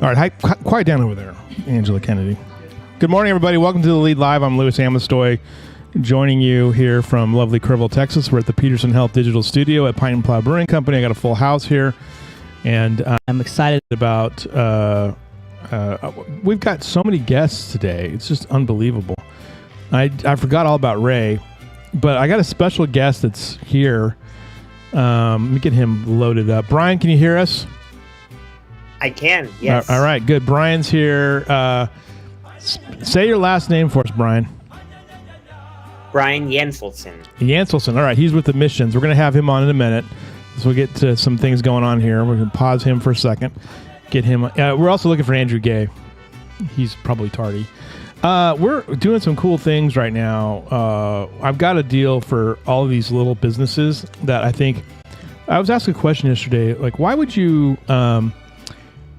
All right, quiet down over there, Angela Kennedy. Good morning, everybody. Welcome to The Lead Live. I'm Louis Amestoy, joining you here from lovely Kerrville, Texas. We're at the Peterson Health Digital Studio at Pine and Plow Brewing Company. I got a full house here, and I'm excited about. We've got so many guests today. It's just unbelievable. I forgot all about Ray, but I got a special guest that's here. Let me get him loaded up. Brian, can you hear us? I can, yes. All right, good. Brian's here. Say your last name for us, Brian. Brian Janselson. Janselson. All right, he's with the Missions. We're going to have him on in a minute. So we'll get to some things going on here. We're going to pause him for a second. Get him. We're also looking for Andrew Gay. He's probably tardy. We're doing some cool things right now. I've got a deal for all of these little businesses that I think. I was asked a question yesterday, like, why would you,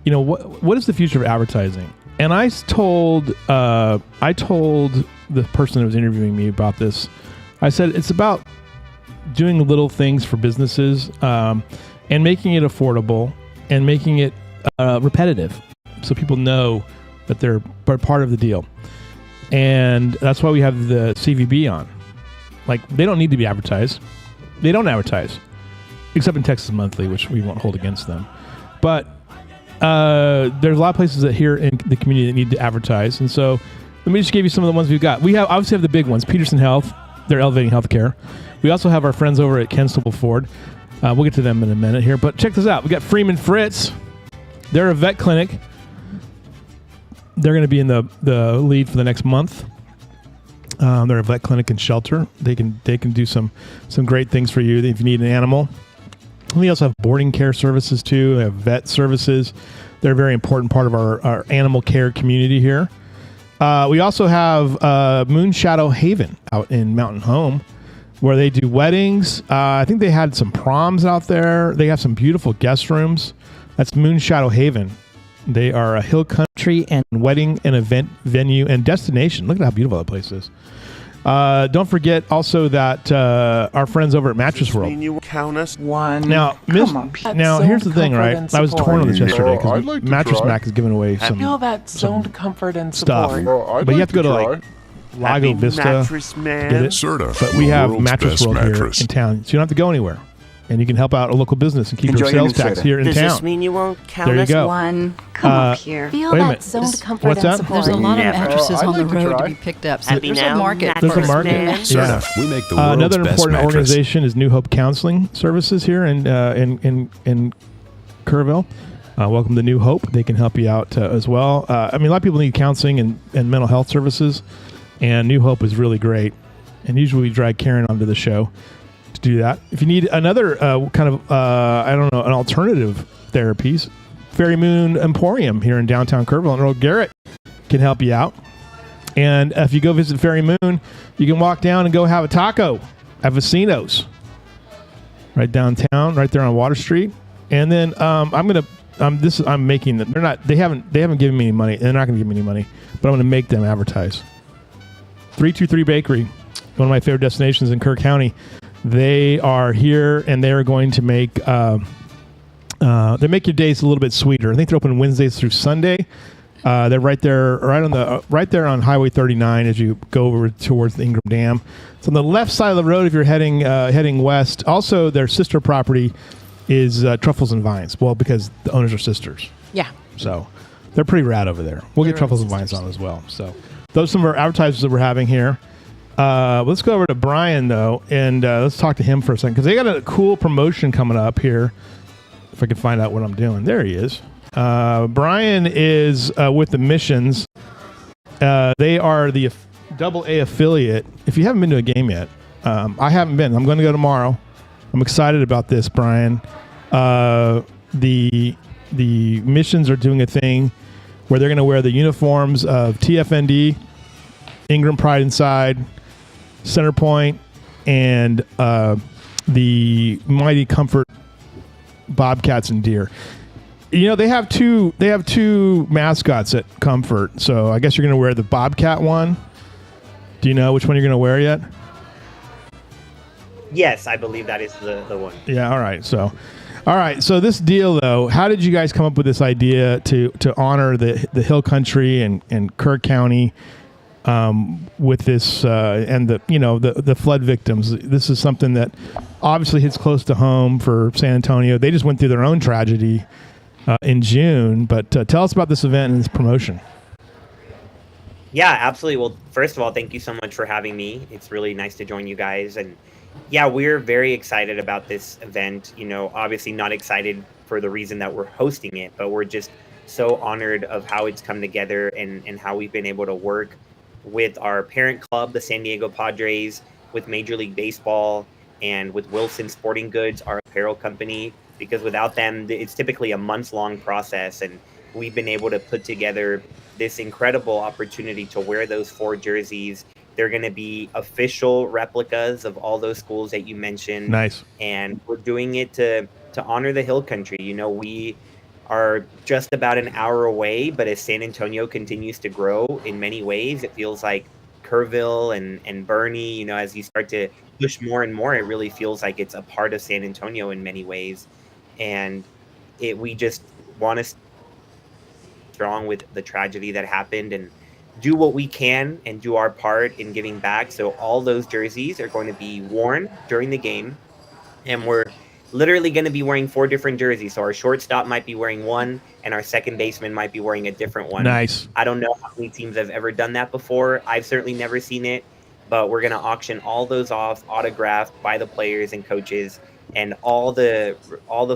what is the future of advertising? And I told the person who was interviewing me about this. I said it's about doing little things for businesses and making it affordable and making it repetitive, so people know that they're part of the deal. And that's why we have the CVB on. Like, they don't need to be advertised. They don't advertise, except in Texas Monthly, which we won't hold against them. But there's a lot of places that here in the community that need to advertise. And so let me just give you some of the ones we've got. We obviously have the big ones, Peterson Health. They're elevating healthcare. We also have our friends over at Constable Ford. We'll get to them in a minute here. But check this out. We got Freeman Fritz. They're a vet clinic. They're going to be in the lead for the next month. They're a vet clinic and shelter. They can do some great things for you if you need an animal. We also have boarding care services too. They have vet services. They're a very important part of our animal care community here. We also have Moonshadow Haven out in Mountain Home, where they do weddings. I think they had some proms out there. They have some beautiful guest rooms. That's Moonshadow Haven. They are a hill country and wedding and event venue and destination. Look at how beautiful that place is. Don't forget also that our friends over at Mattress World. You count us one. Now, here's the thing, right? I was torn on this yesterday because Mattress Mac is giving away some feel that zoned comfort and stuff. support. But you have to go to like Lago Vista, get it. But we have Mattress World here in town, so you don't have to go anywhere. And you can help out a local business and keep your sales tax here in town. Does this mean you won't count there you us? go. One. Come up here. Feel wait a that minute. zoned comfort What's and that? support. There's a lot of mattresses I'd on the like to road to try. be picked up. So Happy there's now, a market. There's a Mattress market. Man. Yeah. We make the world's Another best important mattress. organization is New Hope Counseling Services here in Kerrville. Welcome to New Hope. They can help you out as well. A lot of people need counseling and mental health services, and New Hope is really great. And usually we drag Karen onto the show to do that. If you need another an alternative therapies, Fairy Moon Emporium here in downtown Kerrville, and Earl Garrett can help you out. And if you go visit Fairy Moon, you can walk down and go have a taco at Vecino's right downtown, right there on Water Street. And then I'm making them. They haven't given me any money. They're not going to give me any money, but I'm going to make them advertise. 323 Bakery, one of my favorite destinations in Kerr County. They are here, and they are going to make they make your days a little bit sweeter. I think they're open Wednesdays through Sunday. They're right there on Highway 39 as you go over towards the Ingram Dam. It's on the left side of the road if you're heading west. Also, their sister property is Truffles and Vines. Well, because the owners are sisters. Yeah. So they're pretty rad over there. We'll get Truffles and Vines on as well. So those are some of our advertisers that we're having here. Let's go over to Brian, though, and let's talk to him for a second, because they got a cool promotion coming up here. If I can find out what I'm doing. There he is. Brian is with the Missions. They are the AA affiliate. If you haven't been to a game yet, I haven't been. I'm going to go tomorrow. I'm excited about this, Brian. The Missions are doing a thing where they're going to wear the uniforms of TFND, Ingram Pride and Side, Centerpoint, and the Mighty Comfort Bobcats and Deer. You know, they have two mascots at Comfort, so I guess you're going to wear the Bobcat one. Do you know which one you're going to wear yet? Yes, I believe that is the one. Yeah, all right. So All right. So this deal, though, how did you guys come up with this idea to honor the Hill Country and Kerr County with this and the flood victims? This is something that obviously hits close to home for San Antonio. They just went through their own tragedy in June. But tell us about this event and this promotion. Yeah, absolutely. Well, first of all, thank you so much for having me. It's really nice to join you guys. And yeah, we're very excited about this event. Obviously not excited for the reason that we're hosting it, but we're just so honored of how it's come together and how we've been able to work with our parent club, the San Diego Padres, with Major League Baseball, and with Wilson Sporting Goods, our apparel company, because without them, it's typically a months-long process. And we've been able to put together this incredible opportunity to wear those 4 jerseys. They're going to be official replicas of all those schools that you mentioned. Nice. And we're doing it to honor the Hill Country. We are just about an hour away, but as San Antonio continues to grow in many ways, it feels like Kerrville and Bernie, as you start to push more and more, it really feels like it's a part of San Antonio in many ways. And we just want to strong with the tragedy that happened and do what we can and do our part in giving back. So all those jerseys are going to be worn during the game, and we're literally going to be wearing 4 different jerseys. So our shortstop might be wearing one, and our second baseman might be wearing a different one. Nice. I don't know how many teams have ever done that before. I've certainly never seen it, but we're going to auction all those off, autographed by the players and coaches, and all the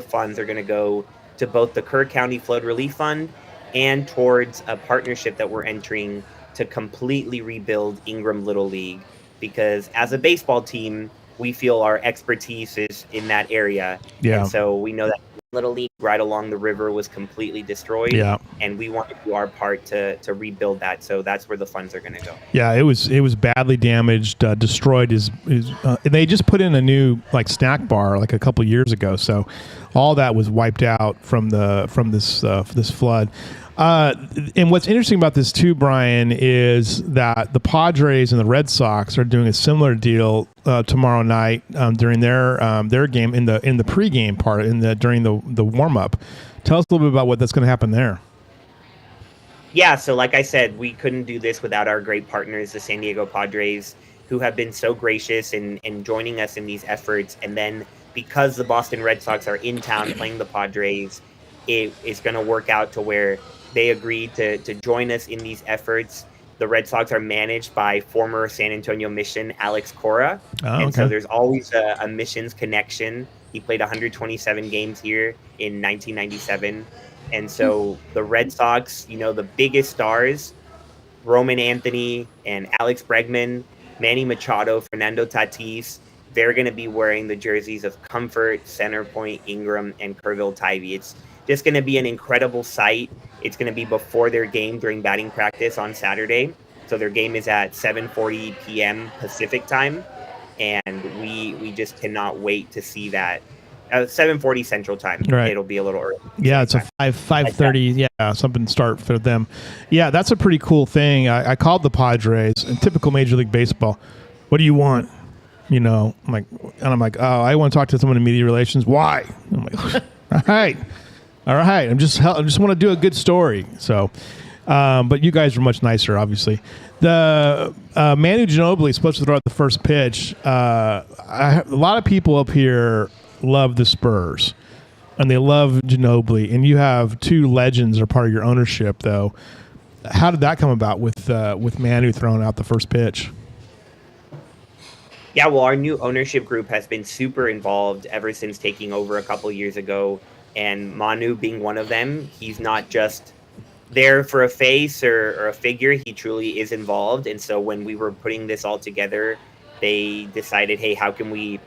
funds are going to go to both the Kerr County Flood Relief Fund and towards a partnership that we're entering to completely rebuild Ingram Little League, because as a baseball team, we feel our expertise is in that area. Yeah. And so we know that Little League right along the river was completely destroyed. Yeah. And we want to do our part to rebuild that. So that's where the funds are going to go. Yeah, it was badly damaged, destroyed. They just put in a new snack bar a couple years ago. So all that was wiped out from this flood. And what's interesting about this too, Brian, is that the Padres and the Red Sox are doing a similar deal tomorrow night during their game in the pregame part during the warm up. Tell us a little bit about what that's going to happen there. Yeah, so like I said, we couldn't do this without our great partners, the San Diego Padres, who have been so gracious in joining us in these efforts. And then because the Boston Red Sox are in town playing the Padres, it is going to work out to where they agreed to join us in these efforts. The Red Sox are managed by former San Antonio Mission Alex Cora. And so there's always a Missions connection. He played 127 games here in 1997. And so the Red Sox, the biggest stars, Roman Anthony and Alex Bregman, Manny Machado, Fernando Tatis, they're going to be wearing the jerseys of Comfort, Centerpoint, Ingram, and Kerrville Tivy. It's just going to be an incredible sight. It's going to be before their game during batting practice on Saturday. So their game is at 7:40 p.m. Pacific time. And we just cannot wait to see that. 7:40 Central Time. Right. It'll be a little early. Yeah, it's a 5:30. Yeah, something start for them. Yeah, that's a pretty cool thing. I called the Padres in typical Major League Baseball. What do you want? I'm like, oh, I want to talk to someone in media relations. Why? I'm like, all right. I just want to do a good story. So, but you guys are much nicer, obviously. The Manu Ginobili is supposed to throw out the first pitch. A lot of people up here love the Spurs, and they love Ginobili. And you have 2 legends are part of your ownership, though. How did that come about with Manu throwing out the first pitch? Yeah, well, our new ownership group has been super involved ever since taking over a couple years ago. And Manu being one of them, he's not just there for a face or a figure. He truly is involved. And so when we were putting this all together, they decided, hey, how can we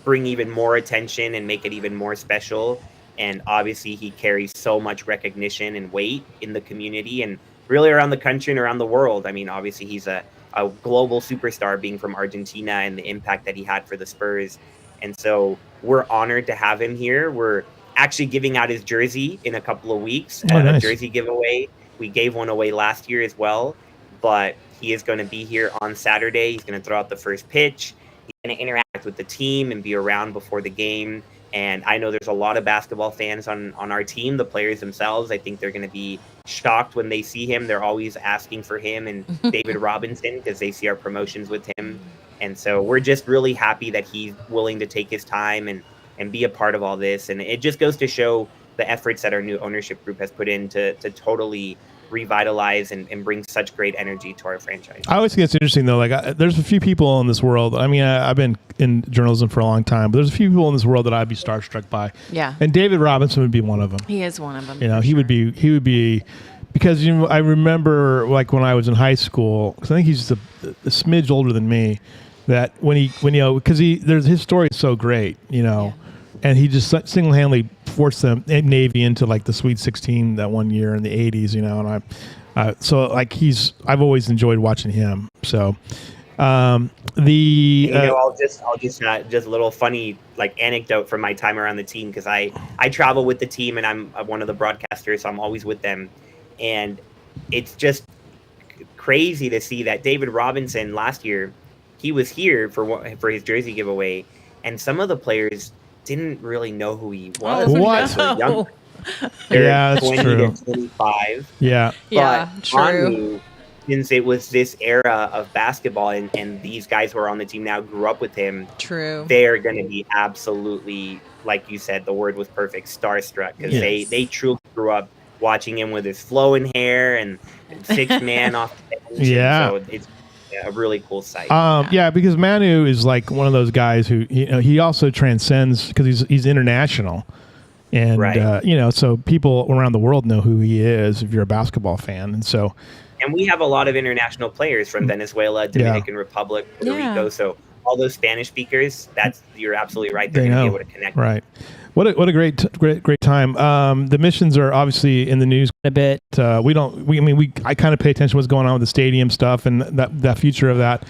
bring even more attention and make it even more special? And obviously he carries so much recognition and weight in the community and really around the country and around the world. I mean, obviously he's a global superstar being from Argentina and the impact that he had for the Spurs. And so we're honored to have him here. We're actually giving out his jersey in a couple of weeks. Nice. A jersey giveaway. We gave one away last year as well, but he is going to be here on Saturday. He's going to throw out the first pitch. He's going to interact with the team and be around before the game. And I know there's a lot of basketball fans on our team, the players themselves. I think they're going to be shocked when they see him. They're always asking for him and David Robinson because they see our promotions with him. And so we're just really happy that he's willing to take his time and be a part of all this. And it just goes to show the efforts that our new ownership group has put in to totally revitalize and bring such great energy to our franchise. I always think it's interesting though. Like, there's a few people in this world. I mean, I've been in journalism for a long time, but there's a few people in this world that I'd be starstruck by. Yeah. And David Robinson would be one of them. He is one of them. You know, he would be because I remember like when I was in high school, because I think he's a smidge older than me. That when because his story is so great, and he just single-handedly forced the Navy into like the Sweet 16 that one year in the 80s, and so like I've always enjoyed watching him. So I'll just a little funny like anecdote from my time around the team, because I travel with the team and I'm one of the broadcasters, so I'm always with them, and it's just crazy to see that David Robinson last year, he was here for his jersey giveaway, and some of the players didn't really know who he was. What? No. Yeah, that's 20 true. to 25. Yeah. Yeah, But true. Manu, since it was this era of basketball and these guys who are on the team now grew up with him, True. they're going to be absolutely, like you said, the word was perfect, starstruck, because Yes. they truly grew up watching him with his flowing hair and six man off the bench. Yeah. So it's a really cool sight. Yeah, because Manu is like one of those guys who he also transcends because he's international, and Right. So people around the world know who he is if you're a basketball fan, and so. And we have a lot of international players from Venezuela, Dominican Republic, Puerto Yeah. Rico. So all those Spanish speakkers, you're absolutely right. They're They going to be know. able to connect. Right. What a great time. The missions are obviously in the news a bit. I kind of pay attention to what's going on with the stadium stuff and that future of that.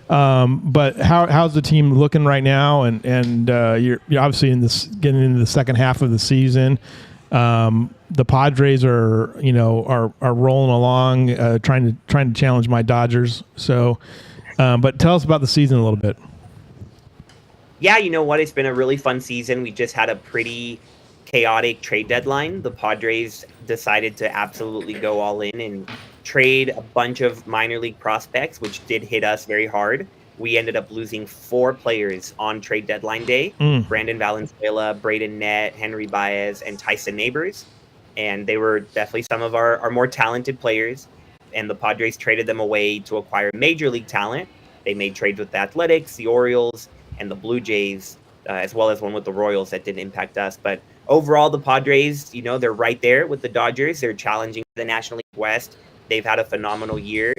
But how's the team looking right now? And you're obviously getting into the second half of the season. The Padres are rolling along, trying to challenge my Dodgers. So, but tell us about the season a little bit. Yeah, you know what? It's been a really fun season. We just had a pretty chaotic trade deadline. The Padres decided to absolutely go all in and trade a bunch of minor league prospects, which did hit us very hard. We ended up losing 4 players on trade deadline day. Brandon Valenzuela, Braden Nett, Henry Baez, and Tyson Neighbors. And they were definitely some of our more talented players. And the Padres traded them away to acquire major league talent. They made trades with the Athletics, the Orioles, and the Blue Jays, as well as one with the Royals that didn't impact us. But overall, the Padres, they're right there with the Dodgers. They're challenging the National League West. They've had a phenomenal year.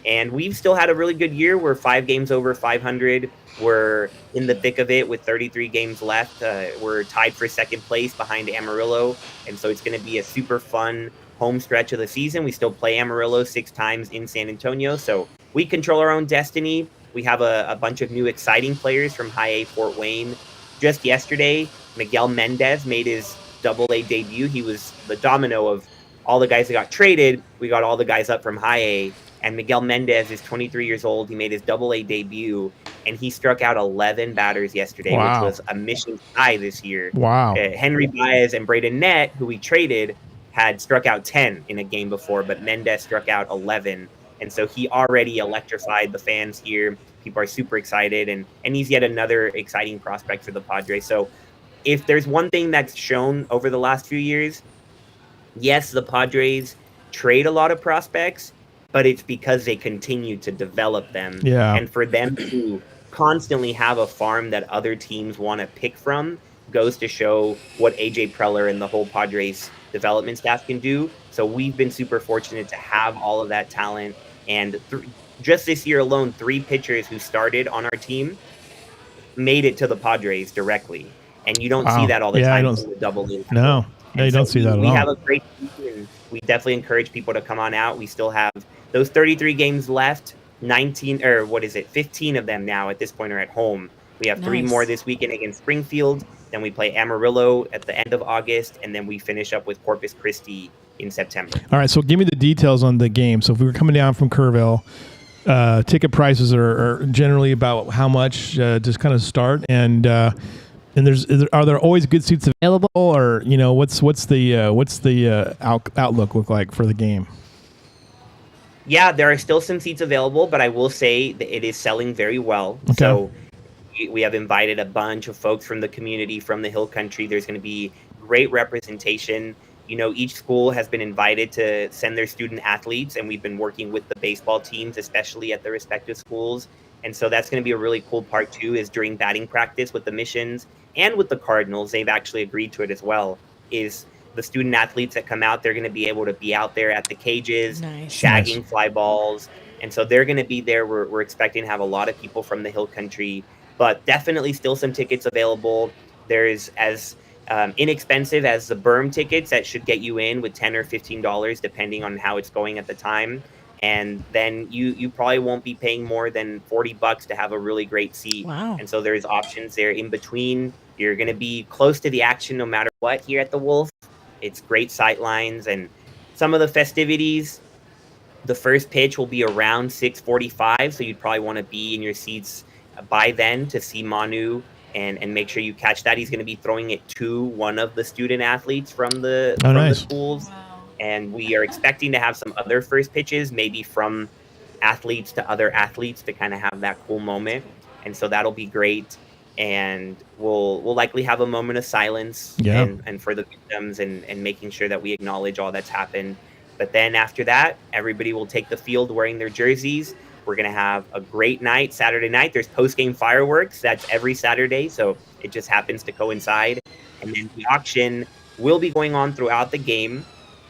And we've still had a really good year. We're 5 games over 500. We're in the thick of it with 33 games left. We're tied for second place behind Amarillo. And so it's going to be a super fun home stretch of the season. We still play Amarillo 6 times in San Antonio. So we control our own destiny. We have a bunch of new exciting players from High A Fort Wayne. Just yesterday, Miguel Mendez made his Double-A debut. He was the domino of all the guys that got traded. We got all the guys up from High A. And Miguel Mendez is 23 years old. He made his Double-A debut, and he struck out 11 batters yesterday, Wow. which was a mission high this year. Wow. Henry Baez and Braden Nett, who we traded, had struck out 10 in a game before, but Mendez struck out 11. And so he already electrified the fans here. People are super excited, and he's yet another exciting prospect for the Padres. So if there's one thing that's shown over the last few years, yes, the Padres trade a lot of prospects, but it's because they continue to develop them. Yeah. And for them to constantly have a farm that other teams want to pick from goes to show what AJ Preller and the whole Padres development staff can do. So we've been super fortunate to have all of that talent. And just this year alone, 3 pitchers who started on our team made it to the Padres directly. And you don't see that all the time in the Double-A. No, you don't see that at all. We have a great season. We definitely encourage people to come on out. We still have those 33 games left. 15 of them now at this point are at home. We have 3 more this weekend against Springfield. Then we play Amarillo at the end of August, and then we finish up with Corpus Christi in September. All right, so give me the details on the game. So if we were coming down from Kerrville, ticket prices are generally about how much, just kind of start, and And are there always good seats available, or what's the outlook look like for the game? Yeah, there are still some seats available, but I will say that it is selling very well. Okay. So we have invited a bunch of folks from the community, from the Hill Country. There's going to be great representation. Each school has been invited to send their student athletes, and we've been working with the baseball teams, especially at their respective schools. And so that's going to be a really cool part too, is during batting practice with the Missions and with the Cardinals, they've actually agreed to it as well, is the student athletes that come out, they're going to be able to be out there at the cages, shagging fly balls. And so they're going to be there. We're expecting to have a lot of people from the Hill Country, but definitely still some tickets available. There's as inexpensive as the berm tickets that should get you in with $10 or $15, depending on how it's going at the time. And then you probably won't be paying more than $40 to have a really great seat. Wow. And so there's options there in between. You're going to be close to the action no matter what here at the Wolf. It's great sight lines, and some of the festivities, the first pitch will be around 6:45, so you'd probably want to be in your seats by then to see Manu and make sure you catch that. He's going to be throwing it to one of the student athletes from the the schools. Wow. And we are expecting to have some other first pitches, maybe from athletes to other athletes, to kind of have that cool moment. And so that'll be great. And we'll likely have a moment of silence and for the victims and making sure that we acknowledge all that's happened. But then after that, everybody will take the field wearing their jerseys. We're going to have a great night. Saturday night, there's post-game fireworks. That's every Saturday, so it just happens to coincide. And then the auction will be going on throughout the game,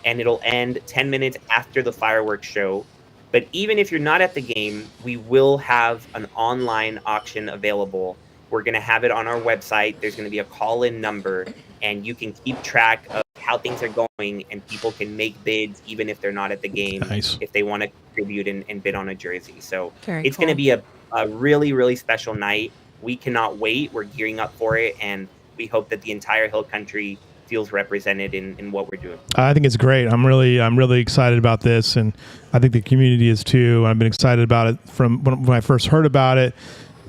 and it'll end 10 minutes after the fireworks show. But even if you're not at the game, we will have an online auction available. We're going to have it on our website. There's going to be a call-in number, and you can keep track of how things are going, and people can make bids even if they're not at the game, if they want to contribute and bid on a jersey. So it's going to be a really, really special night. We cannot wait. We're gearing up for it, and we hope that the entire Hill Country feels represented in what we're doing. I think it's great. I'm really excited about this, and I think the community is too. I've been excited about it from when I first heard about it.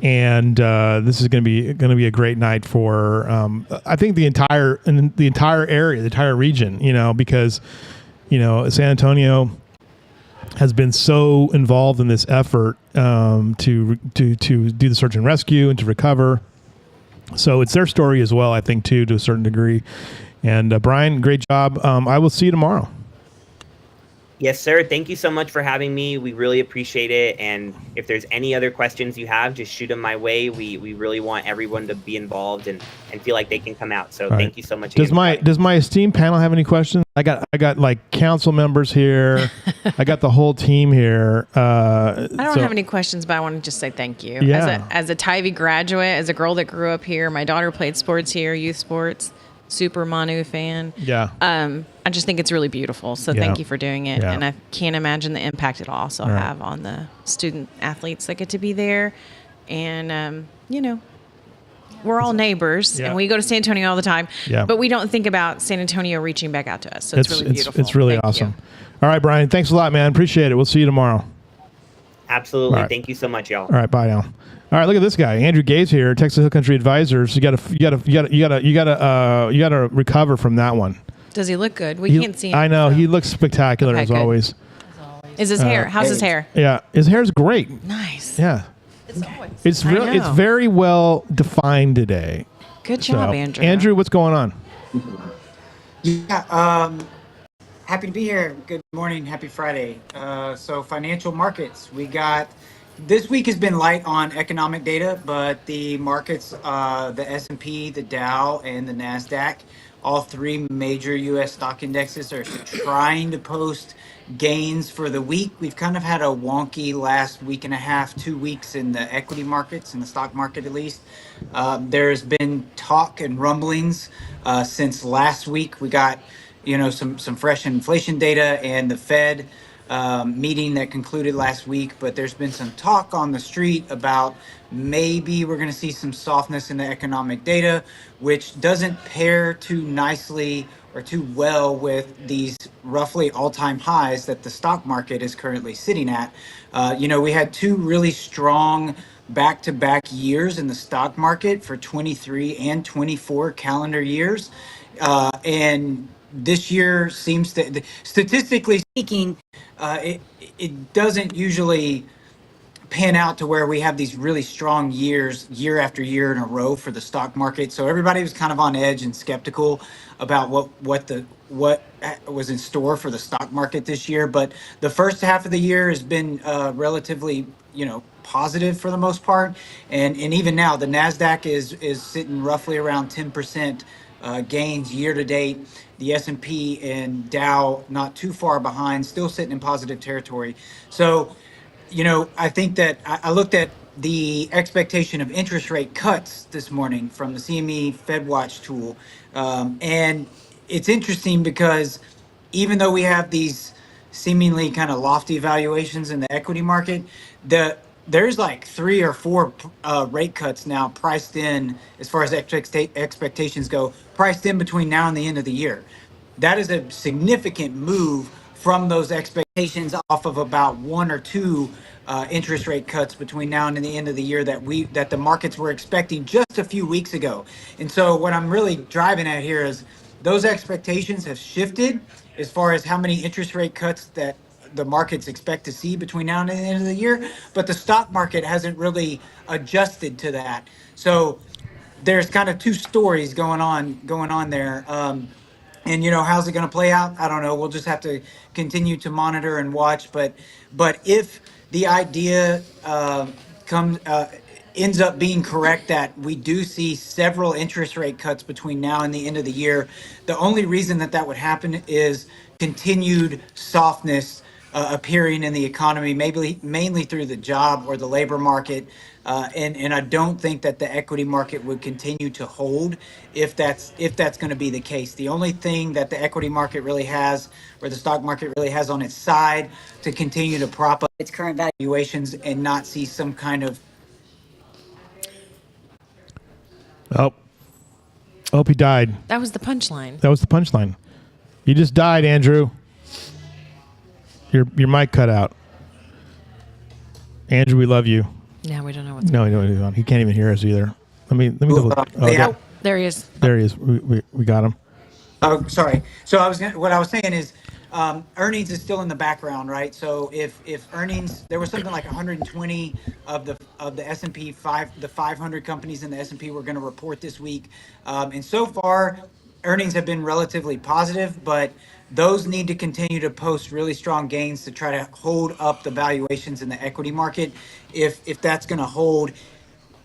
And this is going to be a great night for I think the entire area, the entire region. Because San Antonio has been so involved in this effort to do the search and rescue and to recover. So it's their story as well, I think, too, to a certain degree. And Brian, great job. I will see you tomorrow. Yes, sir. Thank you so much for having me. We really appreciate it. And if there's any other questions you have, just shoot them my way. We really want everyone to be involved and feel like they can come out. So thank you so much. Does my esteemed panel have any questions? I got like council members here. I got the whole team here. I don't have any questions, but I want to just say thank you. Yeah. As a Tybee graduate, as a girl that grew up here, my daughter played sports here, youth sports. Super Manu fan. Yeah. I just think it's really beautiful. So thank you for doing it. Yeah. And I can't imagine the impact it'll also have on the student athletes that get to be there. And, we're all neighbors and we go to San Antonio all the time, but we don't think about San Antonio reaching back out to us. So it's really beautiful. It's really awesome. All right, Brian, thanks a lot, man. Appreciate it. We'll see you tomorrow. Absolutely. Right. Thank you so much, y'all. All right. Bye now. All right, look at this guy, Andrew Gaze here, Texas Hill Country Advisors. You got to recover from that one. Does he look good? We can't see him. I know he looks spectacular as always. Is his hair? How's his hair? Yeah, his hair's great. Nice. Yeah, it's very well defined today. Good job, Andrew. Andrew, what's going on? Yeah, happy to be here. Good morning. Happy Friday. So financial markets, we got. This week has been light on economic data, but the markets, the S&P, the Dow, and the NASDAQ, all three major U.S. stock indexes are trying to post gains for the week. We've kind of had a wonky last week and a half, 2 weeks in the equity markets, in the stock market at least. There's been talk and rumblings since last week. We got, some fresh inflation data and the Fed meeting that concluded last week, but there's been some talk on the street about maybe we're going to see some softness in the economic data, which doesn't pair too nicely or too well with these roughly all-time highs that the stock market is currently sitting at. We had two really strong back-to-back years in the stock market for 23 and 24 calendar years. And this year seems to, statistically speaking, it doesn't usually pan out to where we have these really strong years, year after year in a row for the stock market. So everybody was kind of on edge and skeptical about what was in store for the stock market this year. But the first half of the year has been relatively, positive for the most part. And even now, the Nasdaq is sitting roughly around 10% gains year to date. The S&P and Dow not too far behind, still sitting in positive territory. So I think that I looked at the expectation of interest rate cuts this morning from the CME FedWatch tool. And it's interesting because even though we have these seemingly kind of lofty valuations in the equity market, there's like 3 or 4 rate cuts now priced in as far as expectations go, priced in between now and the end of the year. That is a significant move from those expectations off of about 1 or 2 interest rate cuts between now and the end of the year that the markets were expecting just a few weeks ago. And so what I'm really driving at here is those expectations have shifted as far as how many interest rate cuts that the markets expect to see between now and the end of the year, but the stock market hasn't really adjusted to that. So there's kind of 2 stories going on there. And how's it going to play out? I don't know. We'll just have to continue to monitor and watch. But if the idea ends up being correct that we do see several interest rate cuts between now and the end of the year, the only reason that would happen is continued softness appearing in the economy, maybe mainly through the job or the labor market. And I don't think that the equity market would continue to hold if that's going to be the case. The only thing that the equity market really has, or the stock market really has on its side to continue to prop up its current valuations and not see some kind of. Oh, he died. That was the punchline. That was the punchline. You just died, Andrew. Your mic cut out. Andrew, we love you. Now we don't know what's going on. He can't even hear us either. Let me double. There he is. There he is. We got him. Oh, sorry. So what I was saying is, earnings is still in the background, right? So if earnings, there was something like 120 of the S&P 500 companies in the S&P were going to report this week, and so far, earnings have been relatively positive, but those need to continue to post really strong gains to try to hold up the valuations in the equity market. If that's going to hold,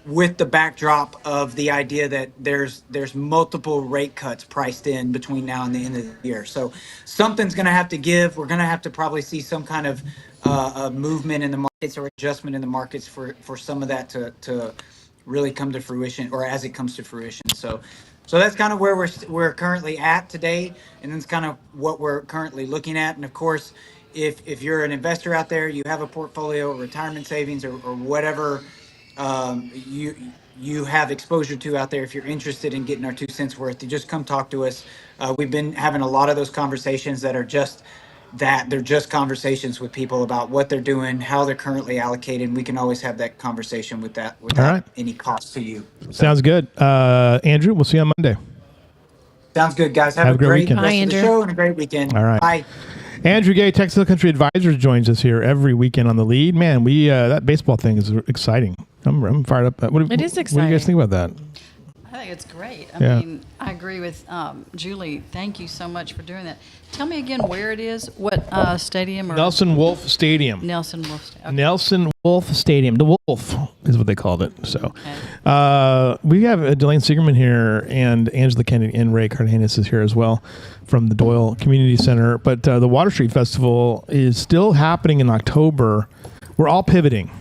with the backdrop of the idea that there's multiple rate cuts priced in between now and the end of the year. So something's going to have to give. We're going to have to probably see some kind of movement in the markets or adjustment in the markets for some of that to really come to fruition, or as it comes to fruition. So that's kind of where we're currently at today, and that's kind of what we're currently looking at. And of course, if you're an investor out there, you have a portfolio, retirement savings, or whatever you have exposure to out there, if you're interested in getting our 2 cents worth, you just come talk to us. We've been having a lot of those conversations that are just that. They're just conversations with people about what they're doing, how they're currently allocated. And we can always have that conversation without any cost to you. Sounds good. Andrew, we'll see you on Monday. Sounds good, guys. Have a great weekend. rest of the show and a great weekend. All right. Bye. Andrew Gay, Texas Hill Country Advisors, joins us here every weekend on The Lead. Man, we that baseball thing is exciting. I'm fired up. It is exciting. What do you guys think about that? I think it's great. I mean, I agree with Julie. Thank you so much for doing that. Tell me again where it is, what stadium? Or Nelson Wolff Stadium. Nelson Wolff Stadium. Okay. Nelson Wolff Stadium. The Wolf is what they called it. So we have Delayne Sigerman here, and Angela Kennedy and Ray Cardenas is here as well from the Doyle Community Center. But the Water Street Festival is still happening in October. We're all pivoting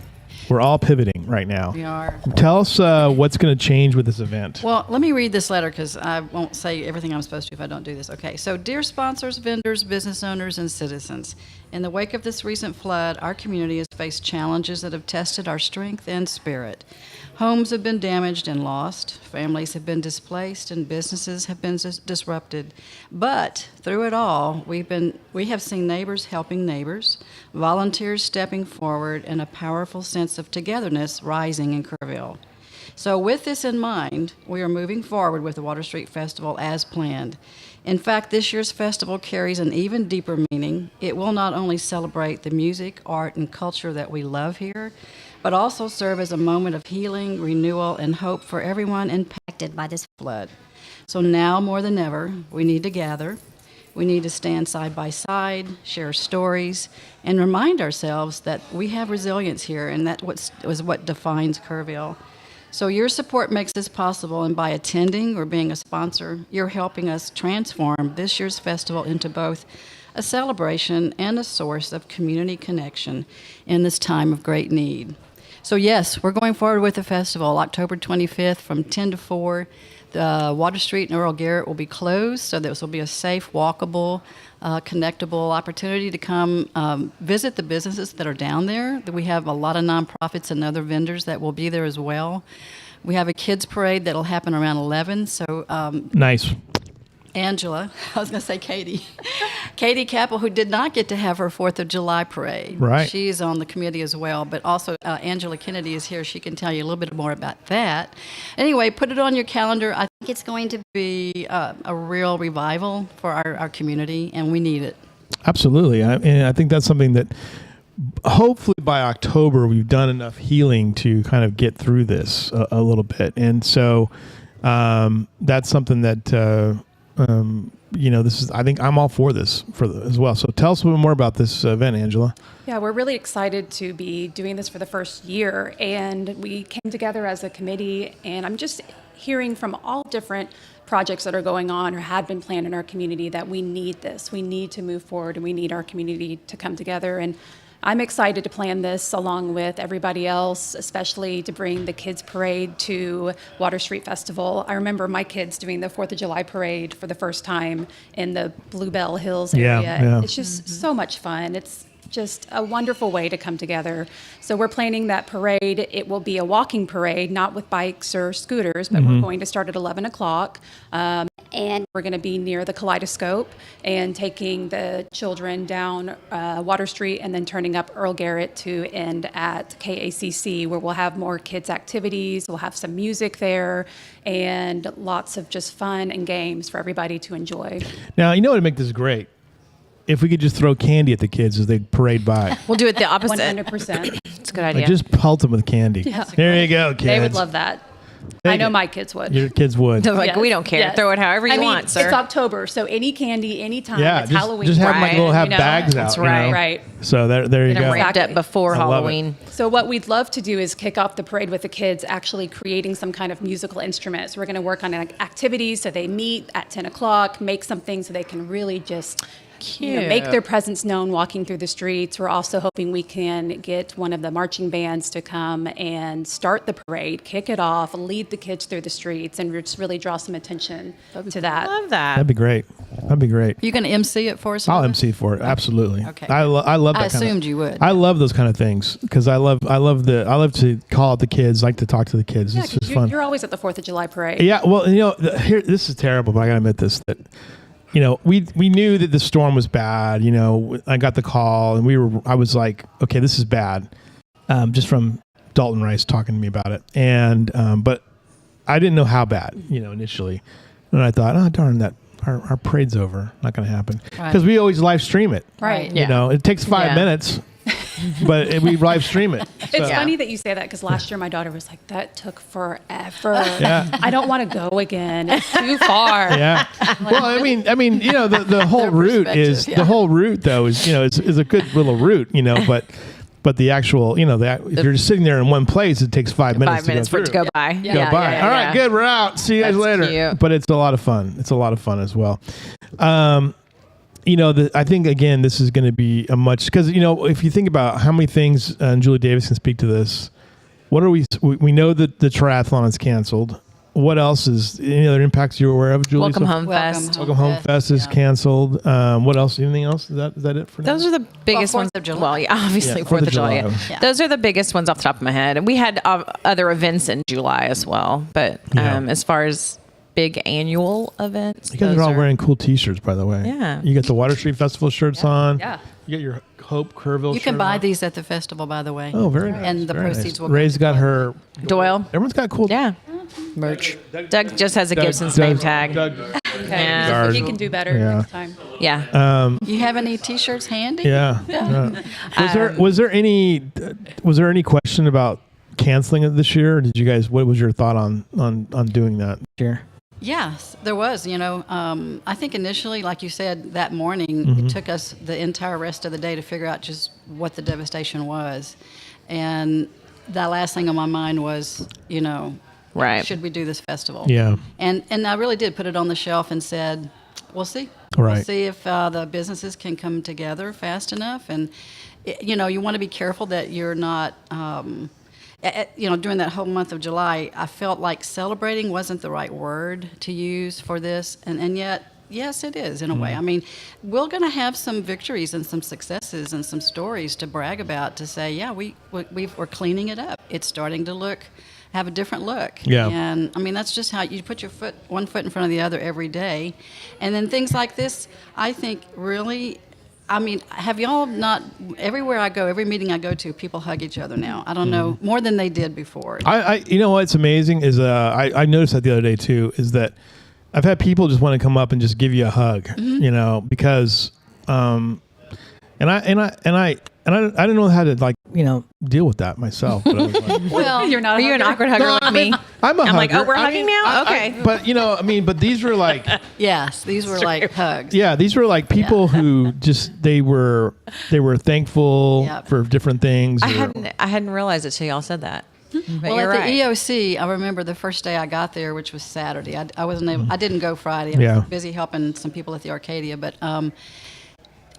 right now. We are. Tell us what's going to change with this event. Well, let me read this letter because I won't say everything I'm supposed to if I don't do this. Okay. So, dear sponsors, vendors, business owners, and citizens, In the wake of this recent flood, our community has faced challenges that have tested our strength and spirit. Homes have been damaged and lost, families have been displaced, and businesses have been disrupted. But through it all, we have seen neighbors helping neighbors, volunteers stepping forward, and a powerful sense of togetherness rising in Kerrville. So with this in mind, we are moving forward with the Water Street Festival as planned. In fact, this year's festival carries an even deeper meaning. It will not only celebrate the music, art, and culture that we love here, but also serve as a moment of healing, renewal, and hope for everyone impacted by this flood. So now more than ever, we need to gather. We need to stand side by side, share stories, and remind ourselves that we have resilience here, and that was what defines Kerrville. So your support makes this possible, and by attending or being a sponsor, you're helping us transform this year's festival into both a celebration and a source of community connection in this time of great need. So yes, we're going forward with the festival, October 25th from 10 to 4. The Water Street and Earl Garrett will be closed, so this will be a safe, walkable, connectable opportunity to come visit the businesses that are down there. We have a lot of nonprofits and other vendors that will be there as well. We have a kids parade that will happen around 11. So nice. Angela, I was going to say Katie. Katie Capel, who did not get to have her 4th of July parade. Right. She's on the committee as well, but also Angela Kennedy is here. She can tell you a little bit more about that. Anyway, put it on your calendar. I think it's going to be a real revival for our community, and we need it. Absolutely. And I think that's something that hopefully by October we've done enough healing to kind of get through this a little bit. And so that's something that... this is, I think I'm all for this as well. So tell us a little more about this event, Angela. Yeah, we're really excited to be doing this for the first year, and we came together as a committee, and I'm just hearing from all different projects that are going on or had been planned in our community that we need this. We need to move forward, and we need our community to come together. And I'm excited to plan this along with everybody else, especially to bring the kids parade to Water Street Festival. I remember my kids doing the 4th of July parade for the first time in the Bluebell Hills area. Yeah. It's just so much fun. It's just a wonderful way to come together. So we're planning that parade. It will be a walking parade, not with bikes or scooters, but we're going to start at 11 o'clock. And we're going to be near the Kaleidoscope and taking the children down Water Street and then turning up Earl Garrett to end at KACC, where we'll have more kids' activities. We'll have some music there and lots of just fun and games for everybody to enjoy. Now, you know what would make this great? If we could just throw candy at the kids as they parade by. We'll do it the opposite. 100%. It's a good idea. Like just pelt them with candy. Yeah. There you go, kids. They would love that. I know my kids would. Your kids would. They're like, Yes, we don't care. yes. Throw it however you want, sir. It's October, so any candy, anytime. Yeah, it's just, Halloween. just have them like Right. little have You know? bags out. That's you right. know? Right. So there you Get them go. ramped up Exactly. before I love it. Halloween. So what we'd love to do is kick off the parade with the kids actually creating some kind of musical instruments. We're going to work on activities so they meet at 10 o'clock, make something so they can really just make their presence known walking through the streets. We're also hoping we can get one of the marching bands to come and start the parade, kick it off, lead the kids through the streets, and just really draw some attention to that. Love that. That'd be great. That'd be great. You going to MC it for us? I'll Mother? MC for it. Absolutely. Okay. I love that. I kind assumed of, you would. I love those kind of things because I love to call out the kids, like to talk to the kids. Yeah, It's just you're, fun. you're always at the 4th of July parade. Yeah. Well, here this is terrible, but I gotta admit this that. We knew that the storm was bad. I got the call and I was like, okay, this is bad. Just from Dalton Rice talking to me about it. And, but I didn't know how bad, initially. And I thought, oh, darn, that our parade's over. Not going to happen. Because we always live stream it. Right. Yeah. It takes 5 minutes, but we live stream it. It's funny that you say that because last year my daughter was like, that took forever. Yeah. I don't want to go again. It's too far. Yeah. Well, I mean, the whole route is the whole route though is a good little route, but the actual, if you're just sitting there in one place, it takes 5 minutes. 5 minutes for it to go by. Go by. All right, good. We're out. See you guys That's later. cute. But it's a lot of fun. It's a lot of fun as well. I think again, this is going to be because if you think about how many things, and Julie Davis can speak to this. What are we know that the triathlon is canceled. what else is any other impacts you're aware of, Julie? Welcome Home Fest. Welcome Home Fest is canceled. What else? Anything else? Is that it for now? Those are the biggest ones. 4th of July. Well, yeah, obviously 4th of July. Yeah. Those are the biggest ones off the top of my head. And we had other events in July as well. But as far as big annual events, you guys are all wearing cool T-shirts, by the way. Yeah. You got the Water Street Festival shirts on. Yeah. You got your Hope Kerrville. You can buy these at the festival, by the way. Oh, very nice. And the very proceeds will. Ray's got her Doyle. Everyone's got cool Merch. Doug just has a Gibson's name tag. Okay. So he can do better next time. Yeah. You have any T-shirts handy? Yeah. Was there any question about canceling it this year? Or did you guys? What was your thought on doing that this year? Yes, there was. I think initially, like you said, that morning, it took us the entire rest of the day to figure out just what the devastation was. And the last thing on my mind was, right. should we do this festival? Yeah. And I really did put it on the shelf and said, we'll see. Right. We'll see if the businesses can come together fast enough. And, you want to be careful that you're not... during that whole month of July, I felt like celebrating wasn't the right word to use for this, and yet, yes, it is in a way. I mean, we're going to have some victories and some successes and some stories to brag about to say, yeah, we're cleaning it up. It's starting to have a different look. Yeah. And I mean, that's just how you put one foot in front of the other every day, and then things like this, I think, really. I mean, have y'all not, everywhere I go, every meeting I go to, people hug each other now. I don't know, more than they did before. You know what's amazing is I noticed that the other day too, is that I've had people just want to come up and just give you a hug, because and I didn't know how to deal with that myself. But I was like, well, you're not. Are you an awkward hugger like me? I'm a hugger. like, oh, we're hugging now? Okay. But these were like... Yes, these were like hugs. Yeah, these were like people who just, they were thankful for different things. I hadn't realized it till y'all said that. But Well, you're at right. the EOC, I remember the first day I got there, which was Saturday. I wasn't able, I didn't go Friday. I was busy helping some people at the Arcadia, but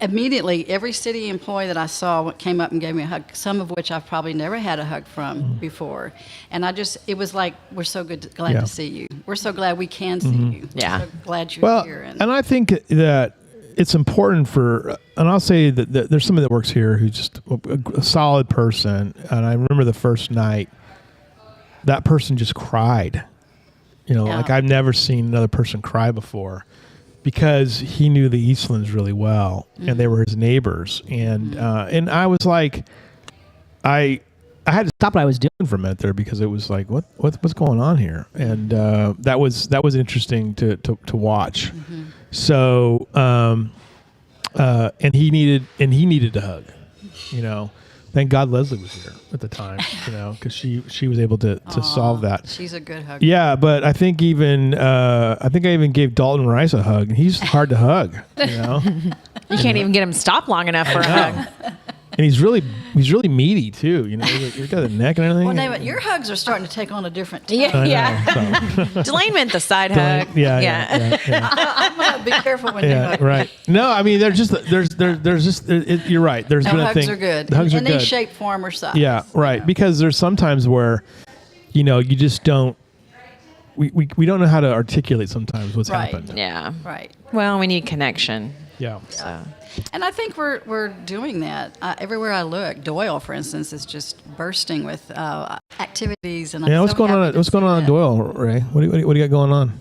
immediately every city employee that I saw came up and gave me a hug, some of which I've probably never had a hug from before. And it was like, we're so glad to see you. We're so glad we can see you. Yeah. We're so glad you're here. And I think that it's important and I'll say that there's somebody that works here who's just a solid person. And I remember the first night, that person just cried. Like I've never seen another person cry before. Because he knew the Eastlands really well, and they were his neighbors, and I was like, I had to stop what I was doing for a minute there because it was like, what's going on here, and that was interesting to watch. So, and he needed a hug, Thank God Leslie was here at the time, because she was able to solve that. She's a good hugger. Yeah, but I think I even gave Dalton Rice a hug, and he's hard to hug. You can't even get him stopped long enough for a hug. And he's really meaty too. He's got a neck and everything. Well, David, your hugs are starting to take on a different tone. Yeah. Delayne meant the side hug. Yeah. I'm gonna be careful when you hug. Right. No, I mean, there's just you're right. There's been a thing. Hugs are good. The hugs are any good. shape, form, or size. Yeah, right. Because there's sometimes where, you just don't. We don't know how to articulate sometimes what's happened. Yeah. Right. Well, we need connection. Yeah. So. And I think we're doing that everywhere I look. Doyle, for instance, is just bursting with activities. And what's going on? What's going on in Doyle, Ray? What do you got going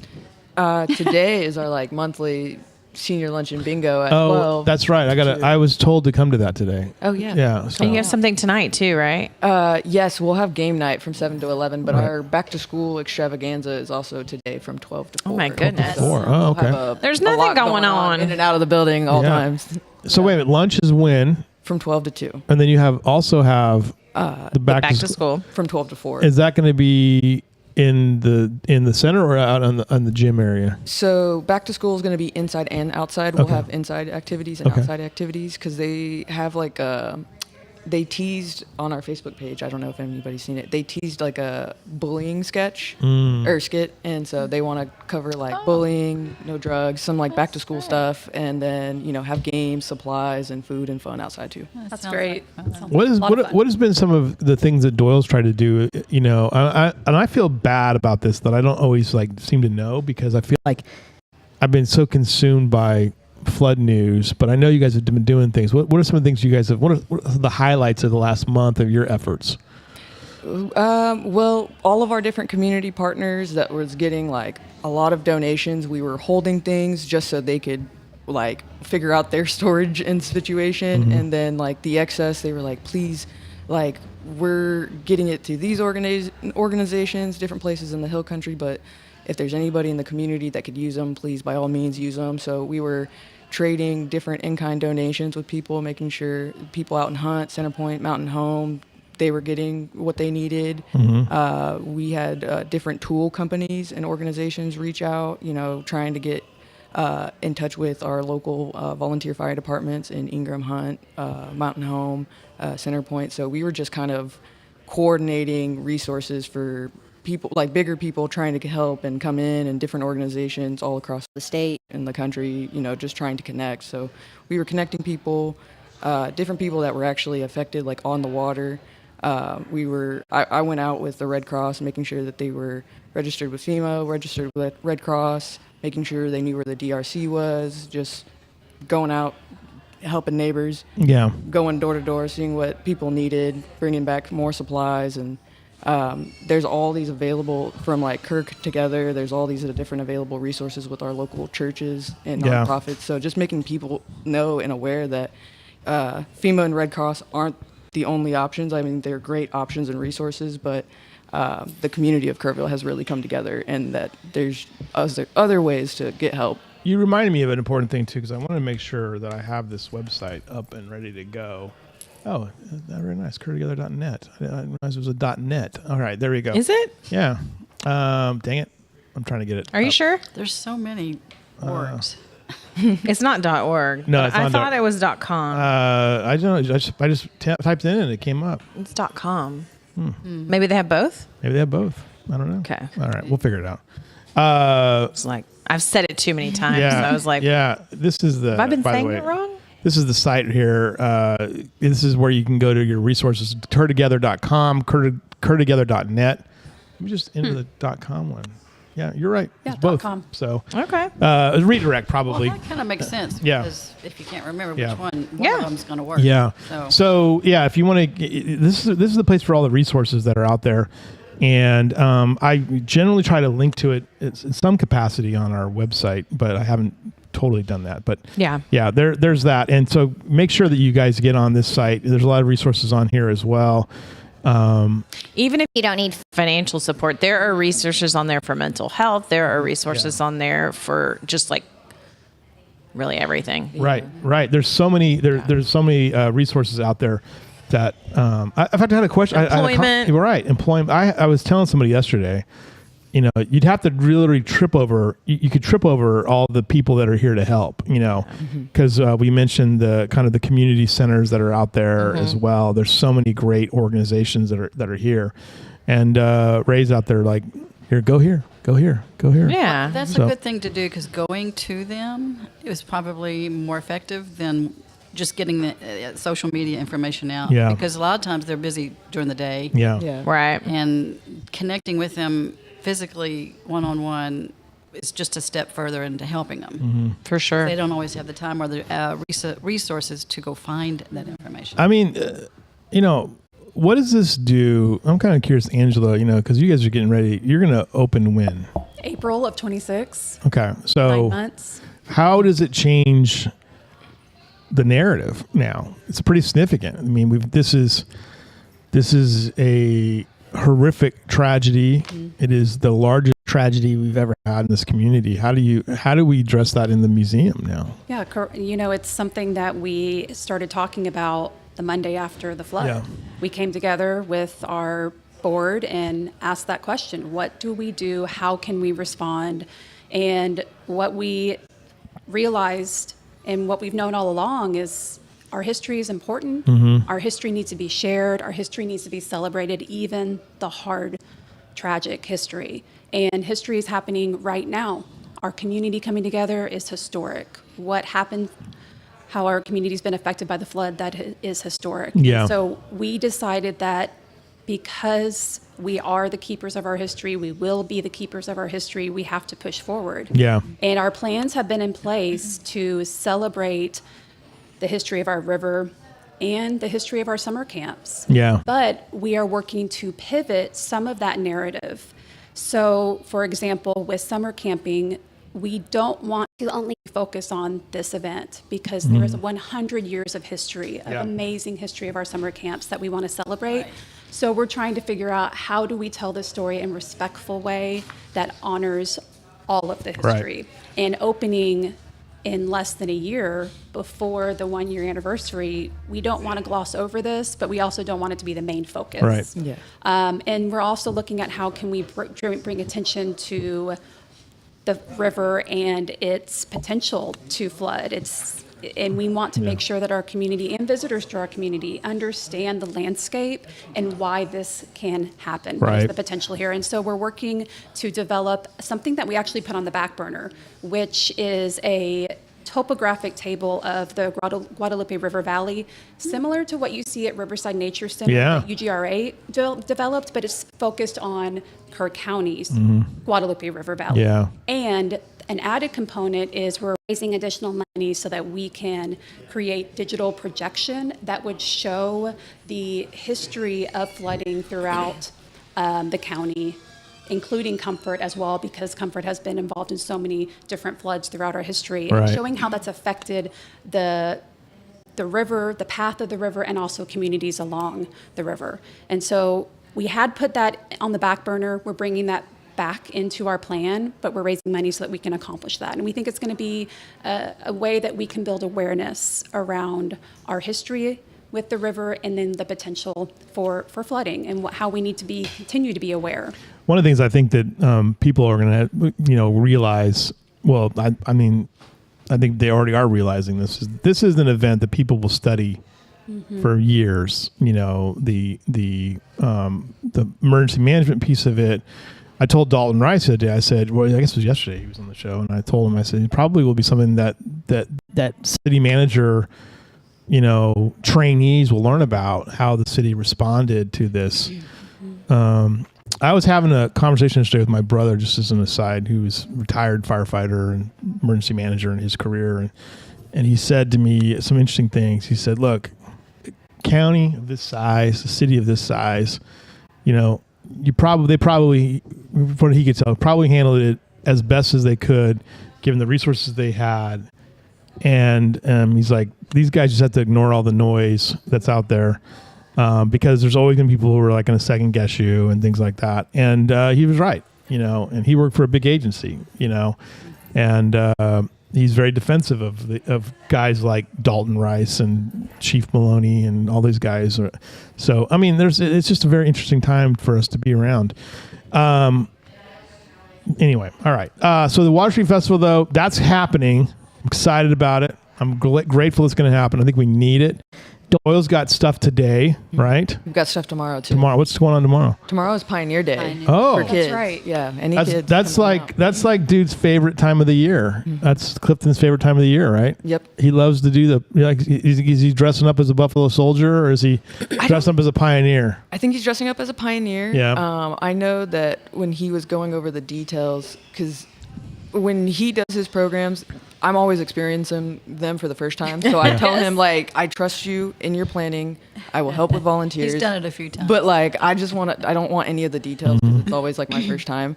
on? Today is our monthly senior lunch and bingo at 12. That's right. I was told to come to that today. Oh yeah. Yeah. So. And you have something tonight too, right? Yes, we'll have game night from 7 to 11, but our back to school extravaganza is also today from 12 to 4. Oh my goodness. 4. Oh, okay. There's nothing going on in and out of the building all times. So wait a minute, lunch is when? From 12 to 2. And then you also have the back to school from 12 to 4. Is that going to be in the center or out on the gym area? So back to school is going to be inside and outside. We'll have inside activities and outside activities because they have they teased on our Facebook page. I don't know if anybody's seen it. They teased like a bullying sketch or skit, and so they want to cover like bullying, no drugs, some like back to school stuff, and then have games, supplies, and food and fun outside too. That's great. What has been some of the things that Doyle's tried to do? I feel bad about this that I don't always like seem to know, because I feel like I've been so consumed by flood news, but I know you guys have been doing things. What are some of the things you guys have? What are the highlights of the last month of your efforts? Well, all of our different community partners that was getting like a lot of donations, we were holding things just so they could like figure out their storage and situation, and then like the excess, they were like, please, like we're getting it to these organizations, different places in the Hill Country, but if there's anybody in the community that could use them, please by all means use them. So we were trading different in-kind donations with people, making sure people out in Hunt, Centerpoint, Mountain Home, they were getting what they needed. We had different tool companies and organizations reach out, trying to get in touch with our local volunteer fire departments in Ingram, Hunt, Mountain Home, Centerpoint. So we were just kind of coordinating resources for people, like bigger people trying to help and come in, and different organizations all across the state and the country, just trying to connect. So we were connecting people, different people that were actually affected, like on the water. I went out with the Red Cross, making sure that they were registered with FEMA, registered with Red Cross, making sure they knew where the DRC was, just going out, helping neighbors, going door to door, seeing what people needed, bringing back more supplies. And there's all these available from like Kirk Together. There's all these different available resources with our local churches and nonprofits. So just making people know and aware that FEMA and Red Cross aren't the only options. I mean, they're great options and resources, but the community of Kerrville has really come together, and that there's other ways to get help. You reminded me of an important thing too, because I want to make sure that I have this website up and ready to go. Oh, very nice. Kerrtogether.net. I didn't realize it was a .net. All right, there we go. Is it? Yeah. Dang it. I'm trying to get it. Are you sure? There's so many orgs. It's not .org. No, it's not. I thought it was .com. I don't know. I just typed it in and it came up. It's .com. Maybe they have both? Maybe they have both. I don't know. Okay. All right, we'll figure it out. It's like, I've said it too many times. Yeah, So I was like, this is the. have I been by saying the way, it wrong? This is the site here. This is where you can go to your resources, kerrtogether.com, kerrtogether.net. Let me just enter the .com one. Yeah, you're right. Yeah, it's both. .com. So Okay. redirect probably. Well, that kind of makes sense. Yeah. Because if you can't remember Yeah. which one Yeah. of them's going to work. Yeah. So yeah, if you want to, this is the place for all the resources that are out there, and I generally try to link to it in some capacity on our website, but I haven't totally done that. But Yeah. there's that, and so make sure that you guys get on this site. There's a lot of resources on here as well. Even if you don't need financial support, there are resources on there for mental health. There are resources on there for just like really everything. Right. There's so many. There's so many resources out there that I've had a question. Employment. Right. Employment. I was telling somebody yesterday. You'd have to really trip over. You could trip over all the people that are here to help. Because we mentioned the kind of the community centers that are out there as well. There's so many great organizations that are here, and Ray's out there like, here, go here. Yeah. that's a good thing to do, because going to them is probably more effective than just getting the social media information out. Yeah. Because a lot of times they're busy during the day. Yeah. Right. And connecting with them physically one-on-one is just a step further into helping them. For sure. They don't always have the time or the resources to go find that information. I mean, what does this do? I'm kind of curious, Angela. Because you guys are getting ready. You're going to open when? April of 26. Okay, 9 so months. how does it change the narrative now? It's pretty significant. I mean, this is a horrific tragedy. It is the largest tragedy we've ever had in this community. How do we address that in the museum now? Yeah, it's something that we started talking about the Monday after the flood. Yeah. We came together with our board and asked that question: what do we do? How can we respond? And what we realized and what we've known all along is our history is important. Our history needs to be shared. Our history needs to be celebrated, even the hard, tragic history. And history is happening right now. Our community coming together is historic. What happened, how our community's been affected by the flood, that is historic. Yeah. So we decided that because we are the keepers of our history, we will be the keepers of our history, we have to push forward. Yeah. And our plans have been in place to celebrate the history of our river and the history of our summer camps. Yeah. But we are working to pivot some of that narrative. So, for example, with summer camping, we don't want to only focus on this event because there is 100 years of history, of amazing history of our summer camps that we want to celebrate. So we're trying to figure out how do we tell this story in a respectful way that honors all of the history. And opening in less than a year before the 1 year anniversary, we don't want to gloss over this, but we also don't want it to be the main focus. Right. Yeah. And we're also looking at how can we bring attention to the river and its potential to flood. And we want to make sure that our community and visitors to our community understand the landscape and why this can happen. What is the potential here? And so we're working to develop something that we actually put on the back burner, which is a topographic table of the Guadalupe River Valley, similar to what you see at Riverside Nature Center that UGRA developed, but it's focused on Kerr County's Guadalupe River Valley. Yeah. And an added component is we're raising additional money so that we can create digital projection that would show the history of flooding throughout the county, including Comfort as well, because Comfort has been involved in so many different floods throughout our history, and showing how that's affected the river, the path of the river, and also communities along the river. And so we had put that on the back burner. We're bringing that back into our plan, but we're raising money so that we can accomplish that. And we think it's going to be a way that we can build awareness around our history with the river and then the potential for flooding and how we need to continue to be aware. One of the things I think that people are going to, realize, well, I mean, I think they already are realizing this is an event that people will study for years. The emergency management piece of it. I told Dalton Rice the other day, I said, well, I guess it was yesterday he was on the show, and I told him, I said, it probably will be something that city manager, trainees will learn about how the city responded to this. I was having a conversation yesterday with my brother, just as an aside, who's retired firefighter and emergency manager in his career. And he said to me some interesting things. He said, look, county of this size, the city of this size, they probably, from what he could tell, probably handled it as best as they could, given the resources they had. And he's like, these guys just have to ignore all the noise that's out there, because there's always going to be people who are like going to second guess you and things like that. And he was right, and he worked for a big agency, and he's very defensive of guys like Dalton Rice and Chief Maloney and all these guys. So, I mean, it's just a very interesting time for us to be around. Anyway, all right. So the Water Street Festival, though, that's happening. I'm excited about it. I'm grateful it's going to happen. I think we need it. Doyle's got stuff today, right? We've got stuff tomorrow too. Tomorrow, what's going on tomorrow? Tomorrow is Pioneer Day. Oh, for kids. That's right. Yeah, any kids. That's like dude's favorite time of the year. That's Clifton's favorite time of the year, right? Yep. He loves to do is he dressing up as a Buffalo Soldier, or is he dressing up as a pioneer? I think he's dressing up as a pioneer. Yeah. I know that when he was going over the details, because when he does his programs, I'm always experiencing them for the first time. So I tell him, I trust you in your planning. I will help with volunteers. He's done it a few times. But I don't want any of the details because it's always my first time.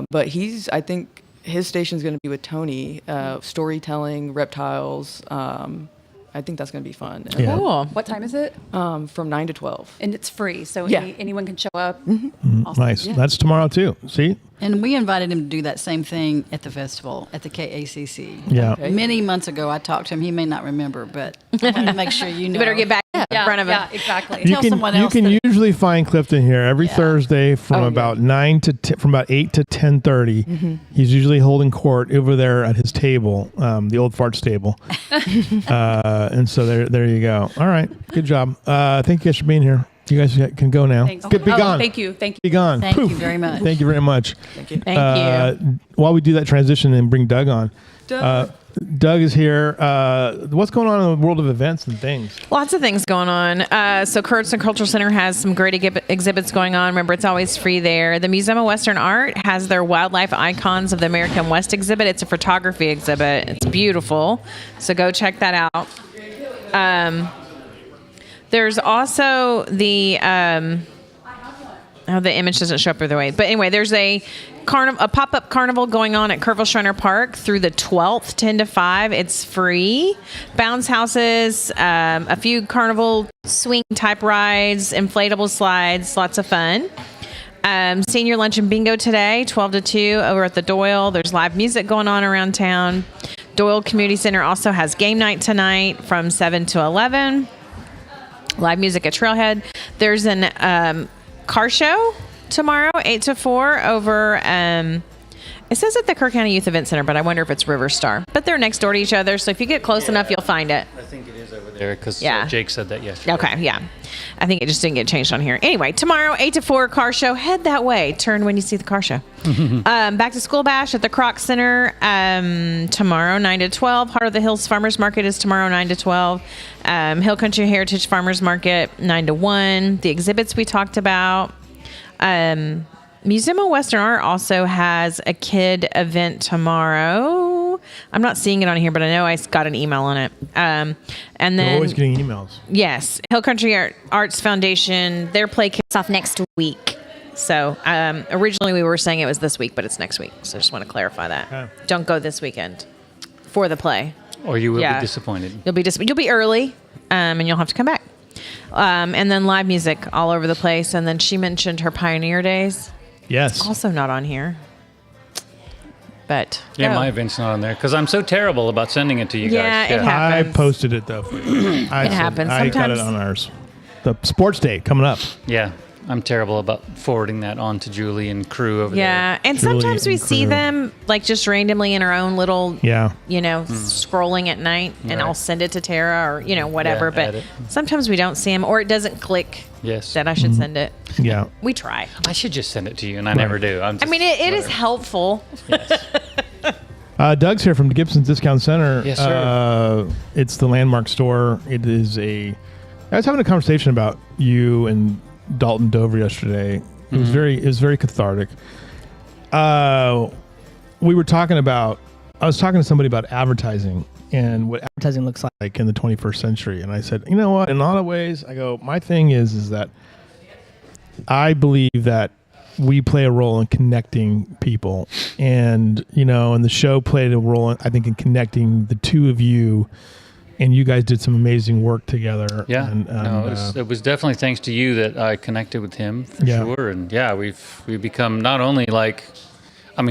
But I think his station's going to be with Tony, storytelling, reptiles. I think that's going to be fun. Yeah. Cool. What time is it? From 9 to 12. And it's free, so Yeah. anyone can show up. Awesome. Nice. Yeah. That's tomorrow too. See? And we invited him to do that same thing at the festival, at the KACC. Yeah. Okay. Many months ago, I talked to him. He may not remember, but I want to make sure you know. You better get back in front of him. Yeah, exactly. Tell someone else You can that- usually find Clifton here every Thursday from about 9 to from about 8 to 10:30. He's usually holding court over there at his table, the old farts table. And so there you go. All right, good job. Thank you guys for being here. You guys can go now. Thanks. Be gone. Thank you. Thank you. Be gone. Thank Poof. you very much. Thank you very much. Thank you. Thank you. While we do that transition and bring Doug on, Doug is here. What's going on in the world of events and things? Lots of things going on. So Curtis Cultural Center has some great exhibits going on. Remember, it's always free there. The Museum of Western Art has their Wildlife Icons of the American West exhibit. It's a photography exhibit. It's beautiful. So go check that out. There's also the the image doesn't show up either way. But anyway, there's a pop-up carnival going on at Kerrville Shriner Park through the 12th, 10 to 5. It's free. Bounce houses, a few carnival swing type rides, inflatable slides, lots of fun. Senior lunch and bingo today, 12 to 2 over at the Doyle. There's live music going on around town. Doyle Community Center also has game night tonight from 7 to 11. Live music at Trailhead. There's an car show tomorrow, 8 to 4 over, it says at the Kerr County Youth Event Center, but I wonder if it's River Star. But they're next door to each other, so if you get close enough, you'll find it. I think it is over there because Yeah. Jake said that yesterday. Okay, yeah. I think it just didn't get changed on here. Anyway, tomorrow, 8 to 4, car show. Head that way. Turn when you see the car show. Back to school bash at the Kroc Center tomorrow, 9 to 12. Heart of the Hills Farmers Market is tomorrow, 9 to 12. Hill Country Heritage Farmers Market, 9 to 1. The exhibits we talked about. Museum of Western Art also has a kid event tomorrow. I'm not seeing it on here, but I know I got an email on it. And then We're always getting emails. Yes, Hill Country Arts Foundation. Their play kicks off next week. So originally we were saying it was this week, but it's next week. So I just want to clarify that. Okay. Don't go this weekend for the play. Or you will Yeah. be disappointed. You'll be early, and you'll have to come back. And then live music all over the place. And then she mentioned her Pioneer Days. Yes. Also not on here. But Yeah, go. my event's not on there because I'm so terrible about sending it to you Yeah, guys. it happens. I posted it though. For you. It happens. I got it Sometimes- on ours. The sports day coming up. Yeah, I'm terrible about forwarding that on to Julie and crew over Yeah, and Julie sometimes we and see crew. them like just randomly in our own little, Yeah. scrolling at night, and Right. I'll send it to Tara or whatever. Yeah, but add it. sometimes we don't see them, or it doesn't click there. Yes. that I should send it. Yeah. We try. I should just send it to you, and I never do. I mean, it is whatever. helpful. Yes. Doug's here from Gibson's Discount Center. Yes, sir. It's the landmark store. I was having a conversation about you and Dalton Dover yesterday. It was very cathartic. We were talking about. I was talking to somebody about advertising and what advertising looks like in the 21st century, and I said, you know what? In a lot of ways, I go. My thing is that I believe that we play a role in connecting people, and and the show played a role, I think, in connecting the two of you, and you guys did some amazing work together. Yeah, and, it was definitely thanks to you that I connected with him for Yeah. sure. And yeah, we've become not only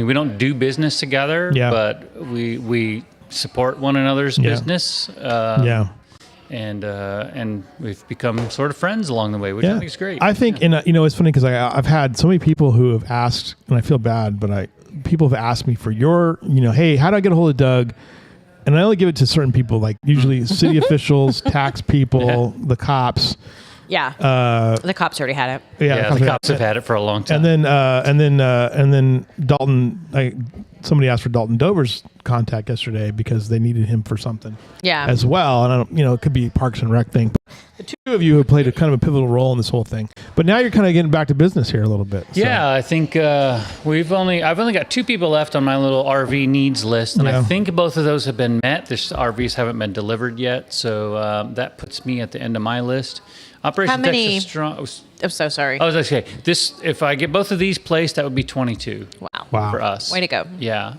we don't do business together, Yeah. but we support one another's Yeah. business. And we've become sort of friends along the way, which I think is great. I think, and it's funny because I've had so many people who have asked, and I feel bad, but people have asked me for your, hey, how do I get a hold of Doug? And I only give it to certain people, like usually city officials, tax people, the cops. Yeah, the cops already had it. Yeah, the cops have had it for a long time. And then Dalton, somebody asked for Dalton Dover's contact yesterday because they needed him for something. Yeah. As well, and I don't, it could be Parks and Rec thing. But the two of you have played a kind of a pivotal role in this whole thing. But now you're kind of getting back to business here a little bit. So. Yeah, I think I've only got 2 people left on my little RV needs list, and I think both of those have been met. The RVs haven't been delivered yet, so that puts me at the end of my list. Operation How many? Texas Strong. I'm so sorry. I was going to say, if I get both of these placed, that would be 22. Wow. For us. Way to go. Yeah.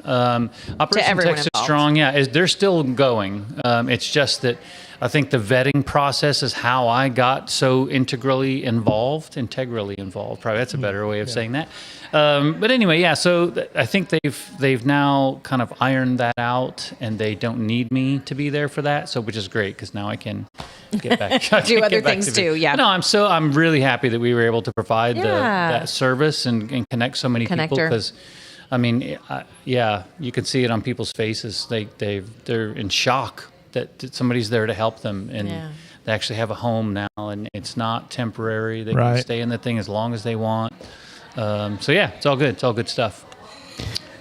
Operation everyone Texas involved. Strong, they're still going. It's just that I think the vetting process is how I got so integrally involved. Probably that's a better way of saying that. But anyway, yeah. So I think they've now kind of ironed that out, and they don't need me to be there for that. So which is great because now I can get back do other things too. Yeah. No, I'm really happy that we were able to provide that service and connect so many people because. I mean, you can see it on people's faces. They're in shock that somebody's there to help them, and they actually have a home now, and it's not temporary. They can stay in the thing as long as they want. So yeah, it's all good. It's all good stuff.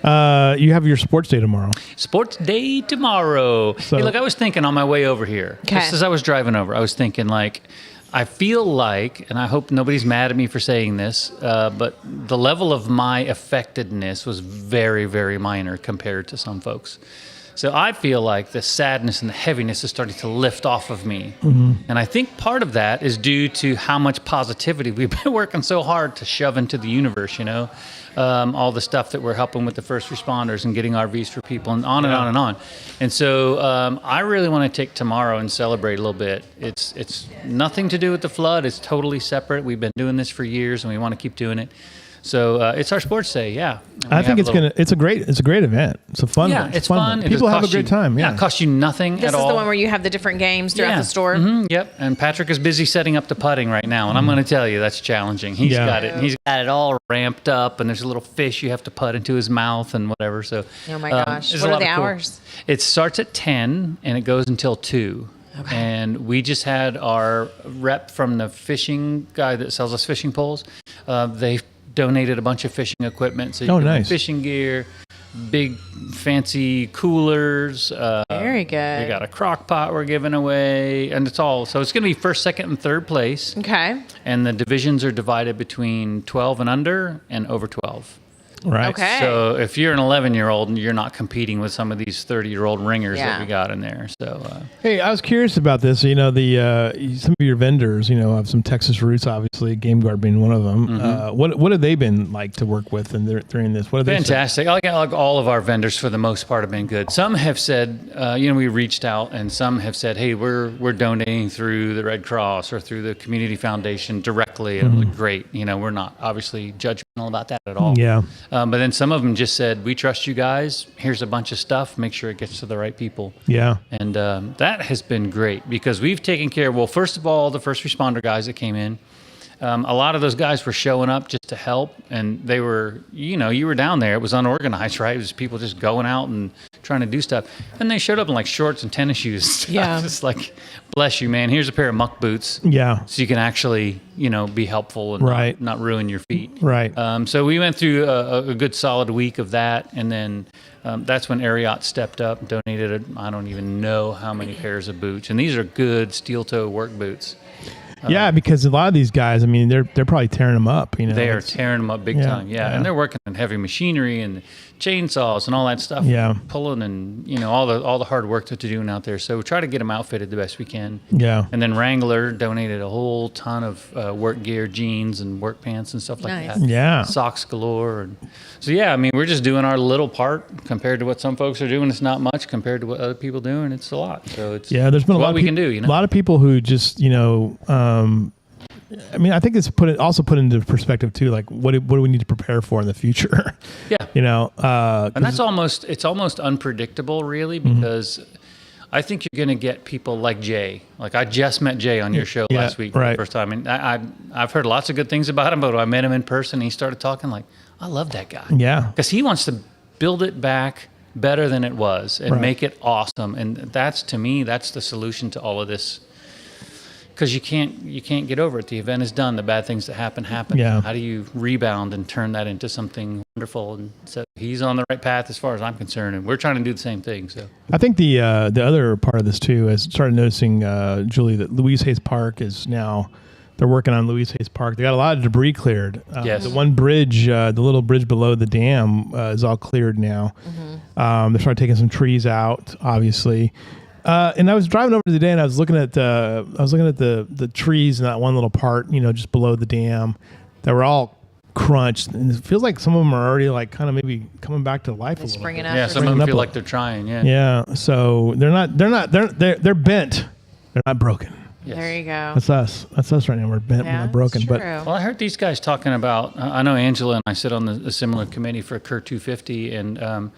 You have your sports day tomorrow. Sports day tomorrow. So, hey, look, I was thinking on my way over here, just as I was driving over, I was thinking like, I feel like, and I hope nobody's mad at me for saying this, but the level of my affectedness was very, very minor compared to some folks. So I feel like the sadness and the heaviness is starting to lift off of me. Mm-hmm. And I think part of that is due to how much positivity we've been working so hard to shove into the universe, all the stuff that we're helping with the first responders and getting RVs for people and on and on and on. And so I really want to take tomorrow and celebrate a little bit. It's nothing to do with the flood. It's totally separate. We've been doing this for years and we want to keep doing it. So it's our sports day, yeah. I think it's a great event. It's a fun one. It's fun. People have a great time. Yeah, it costs you nothing at all. This is the one where you have the different games throughout the store. Mm-hmm, yep. And Patrick is busy setting up the putting right now, and I'm going to tell you that's challenging. He's got it. He's got it all ramped up, and there's a little fish you have to put into his mouth and whatever. So oh my gosh, what are the hours? It starts at 10 and it goes until 2. Okay. And we just had our rep from the fishing guy that sells us fishing poles. They donated a bunch of fishing equipment. So you can nice. Fishing gear, big fancy coolers. Very good. We got a crock pot we're giving away, and it's all. So it's going to be first, second, and third place. Okay. And the divisions are divided between 12 and under and over 12. Right. Okay. So if you're an 11-year-old, you're not competing with some of these 30-year-old ringers that we got in there. So hey, I was curious about this. Some of your vendors, have some Texas roots, obviously, Game Guard being one of them. Mm-hmm. What have they been like to work with during this? What have Fantastic. They said? Like all of our vendors, for the most part, have been good. Some have said, we reached out, and some have said, hey, we're donating through the Red Cross or through the Community Foundation directly. And I'm like, great. We're not obviously judgmental about that at all. Yeah. But then some of them just said, we trust you guys. Here's a bunch of stuff. Make sure it gets to the right people. Yeah. And that has been great because we've taken care of, well, first of all, the first responder guys that came in. A lot of those guys were showing up just to help. And they were, you were down there. It was unorganized, right? It was people just going out and trying to do stuff. And they showed up in like shorts and tennis shoes. Yeah. Just like, bless you, man. Here's a pair of muck boots. Yeah. So you can actually, be helpful and not ruin your feet. Right. So we went through a good solid week of that. And then that's when Ariat stepped up and donated, I don't even know how many pairs of boots. And these are good steel toe work boots. Yeah, because a lot of these guys, they're probably tearing them up. They are tearing them up big time. Yeah, and they're working on heavy machinery and chainsaws and all that stuff. Yeah, pulling and all the hard work that they're doing out there. So we try to get them outfitted the best we can. Yeah, and then Wrangler donated a whole ton of work gear, jeans and work pants and stuff like that. Yeah, socks galore. And so we're just doing our little part compared to what some folks are doing. It's not much compared to what other people are doing. It's a lot. So it's there's been a lot we can do. A lot of people who just I think it's also put into perspective too. Like, what do we need to prepare for in the future? Yeah, and that's almost unpredictable, really, because I think you're going to get people like Jay. Like I just met Jay on your show last week for the first time, and I've heard lots of good things about him. But when I met him in person, he started talking like, I love that guy. Yeah, because he wants to build it back better than it was and make it awesome. And that's, to me, that's the solution to all of this. Because you can't get over it. The event is done. The bad things that happen. Yeah. How do you rebound and turn that into something wonderful? And so he's on the right path as far as I'm concerned, and we're trying to do the same thing. So I think the other part of this too is started noticing, Julie, that Louise Hayes Park is now. They're working on Louise Hayes Park. They got a lot of debris cleared. Yes. The one bridge, the little bridge below the dam, is all cleared now. Mm-hmm. They started taking some trees out, obviously. And I was driving over today, and I was looking at the trees in that one little part, just below the dam, that were all crunched, and it feels like some of them are already like kind of maybe coming back to life a little bit. Yeah, some of them feel like they're trying. Yeah. Yeah. So they're bent. They're not broken. Yes. There you go. That's us. That's us right now. We're bent, we're not broken. That's But true. Well, I heard these guys talking about. I know Angela and I sit on a similar committee for Kerr 250, and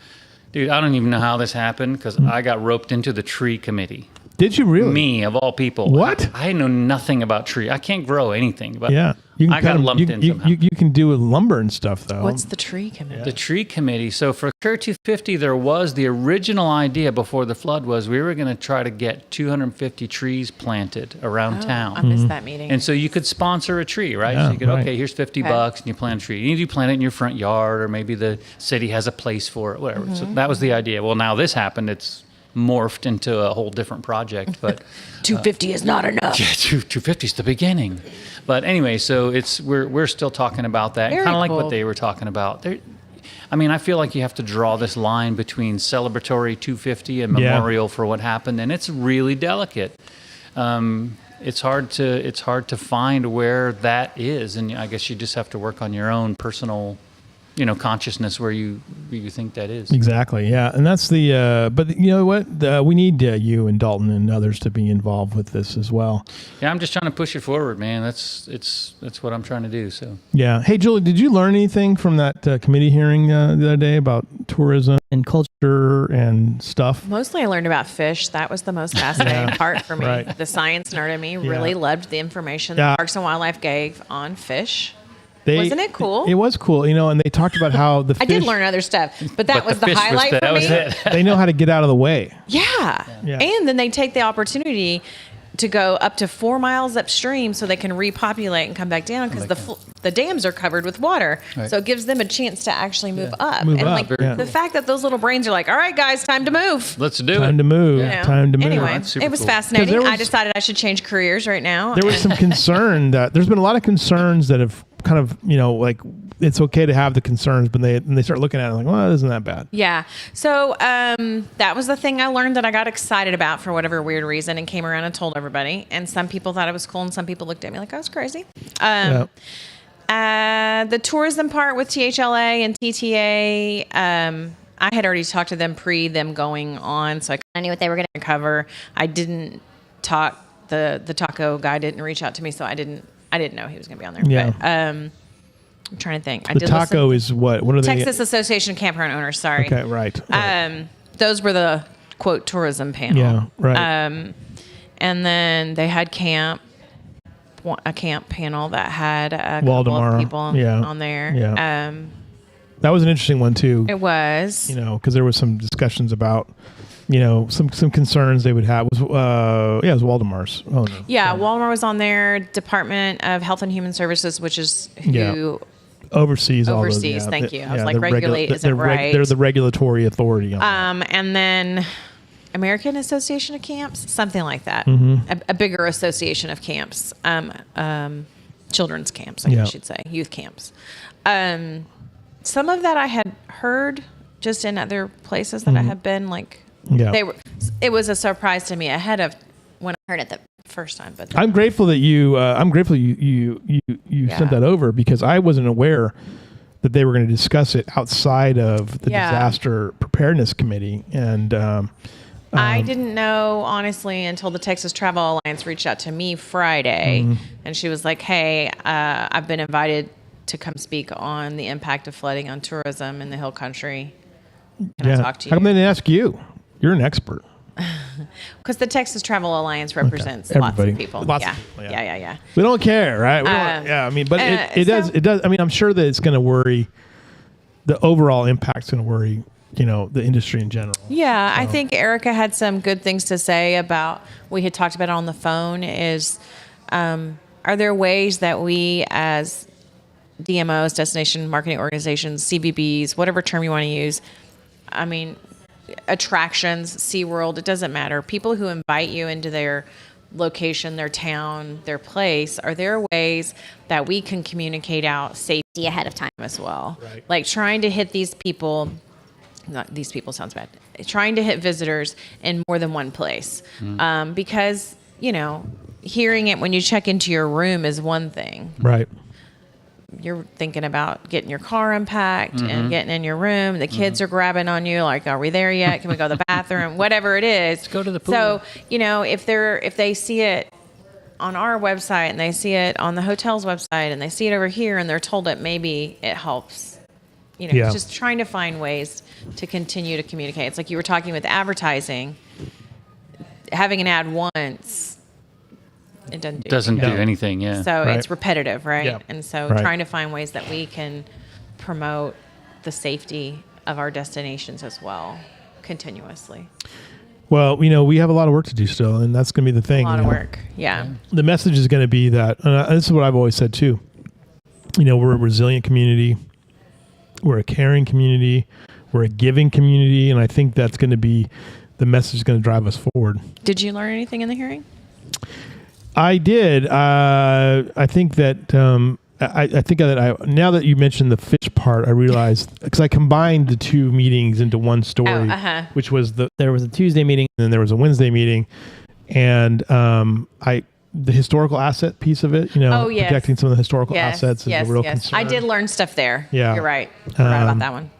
dude, I don't even know how this happened because I got roped into the tree committee. did you really? Me of all people. What? I know nothing about tree. I can't grow anything. But Yeah. You can I got lumped in somehow. You can do lumber and stuff, though. What's the tree committee? The tree committee. So for Kerr 250, there was the original idea before the flood was we were going to try to get 250 trees planted around town. I missed that meeting. And so you could sponsor a tree, right? Yeah, So you could, right. okay, here's $50 Okay. and you plant a tree. You need to plant it in your front yard, or maybe the city has a place for it, whatever. So that was the idea. Well, now this happened. It's morphed into a whole different project, but 250 is not enough. yeah, 250 is the beginning. But anyway, so we're still talking about that, Very kind of like cool. what they were talking about. I mean, I feel like you have to draw this line between celebratory 250 and Yeah. memorial for what happened, and it's really delicate. It's hard to find where that is, and I guess you just have to work on your own personal, consciousness where you think that is. Exactly. Yeah, and that's the. But you know what? We need you and Dalton and others to be involved with this as well. Yeah, I'm just trying to push it forward, man. That's what I'm trying to do. So Yeah. Hey, Julie, did you learn anything from that committee hearing the other day about tourism and culture and stuff? Mostly I learned about fish. That was the most fascinating part for me. Right. The science nerd in me really loved the information Yeah. that Parks and Wildlife gave on fish. Wasn't it cool? It was cool, and they talked about how the I fish, did learn other stuff, but that was the fish was highlight that for was me. it. they know how to get out of the way. Yeah. Yeah. And then they take the opportunity to go up to 4 miles upstream so they can repopulate and come back down because the dams are covered with water. Right. So it gives them a chance to actually move up. Move and up, like yeah. the fact that those little brains are like, all right, guys, time to move. let's do Time it. to move. You know? Time to move. Anyway, That's super it was cool. fascinating. 'Cause there I was- decided I should change careers right now. There was some concern that there's been a lot of concerns that have kind of, like it's okay to have the concerns, but they start looking at it like, well, isn't that bad? Yeah. So that was the thing I learned that I got excited about for whatever weird reason and came around and told everybody. And some people thought it was cool and some people looked at me like I was crazy. The tourism part with THLA and TTA, I had already talked to them pre them going on, so I kind of knew what they were going to cover. I didn't talk, the taco guy didn't reach out to me, so I didn't know he was going to be on there. Yeah. But I'm trying to think. The taco is what? What are they? Texas Association of Campground Owners, sorry. Okay, right. Those were the quote tourism panel. Yeah, right. And then they had a camp panel that had a couple Waldemar, of people yeah, on there. yeah. That was an interesting one too. It was. Because there was some discussions about, some concerns they would have. It was Waldemar's. Oh no. Yeah, Waldemar was on there. Department of Health and Human Services, which is who Oversees all those. oversees. Yeah, Thank the- you. I was yeah, like, the regulate isn't right. They're the regulatory authority on that. And then American Association of Camps, something like that. Mm-hmm. A bigger association of camps, children's camps, I Yeah. guess you'd say, youth camps. Some of that I had heard just in other places that I had been. Like, Yeah. it was a surprise to me ahead of when I heard it the first time. But I'm grateful that you sent that over because I wasn't aware that they were going to discuss it outside of the disaster preparedness committee. And I didn't know, honestly, until the Texas Travel Alliance reached out to me Friday. And she was like, hey, I've been invited to come speak on the impact of flooding on tourism in the Hill Country. Can I talk to you? How come they didn't ask you? You're an expert. Because the Texas Travel Alliance represents Everybody. lots of people. Lots yeah. of people, Yeah. We don't care, right? We don't, but it does. I mean, I'm sure that it's going to worry. The overall impact's going to worry, the industry in general. Yeah, I think Erica had some good things to say about, we had talked about it on the phone, is are there ways that we as DMOs, destination marketing organizations, CBBs, whatever term you want to use, I mean, attractions, SeaWorld, it doesn't matter. People who invite you into their location, their town, their place, are there ways that we can communicate out safety ahead of time as well? Right. Like trying to hit these people, not these people sounds bad, trying to hit visitors in more than one place. Because, hearing it when you check into your room is one thing. Right. you're thinking about getting your car unpacked and getting in your room. The kids are grabbing on you, like, are we there yet? Can we go to the bathroom? Whatever it is. Let's go to the pool. So, if they see it on our website and they see it on the hotel's website and they see it over here and they're told it, maybe it helps. Just trying to find ways to continue to communicate. It's like you were talking with advertising. Having an ad once, it doesn't do anything. Yeah. So it's repetitive, right? Yeah. And so trying to find ways that we can promote the safety of our destinations as well, continuously. Well, we have a lot of work to do still, and that's going to be the thing. A lot of work. Yeah. The message is going to be that, and this is what I've always said too. We're a resilient community. We're a caring community. We're a giving community, and I think that's going to be the message is going to drive us forward. Did you learn anything in the hearing? I did. I think that now that you mentioned the fish part, I realized because I combined the two meetings into one story, which was there was a Tuesday meeting and then there was a Wednesday meeting, and the historical asset piece of it, protecting some of the historical assets is a real concern. I did learn stuff there. Yeah, you're right. Forgot about that one.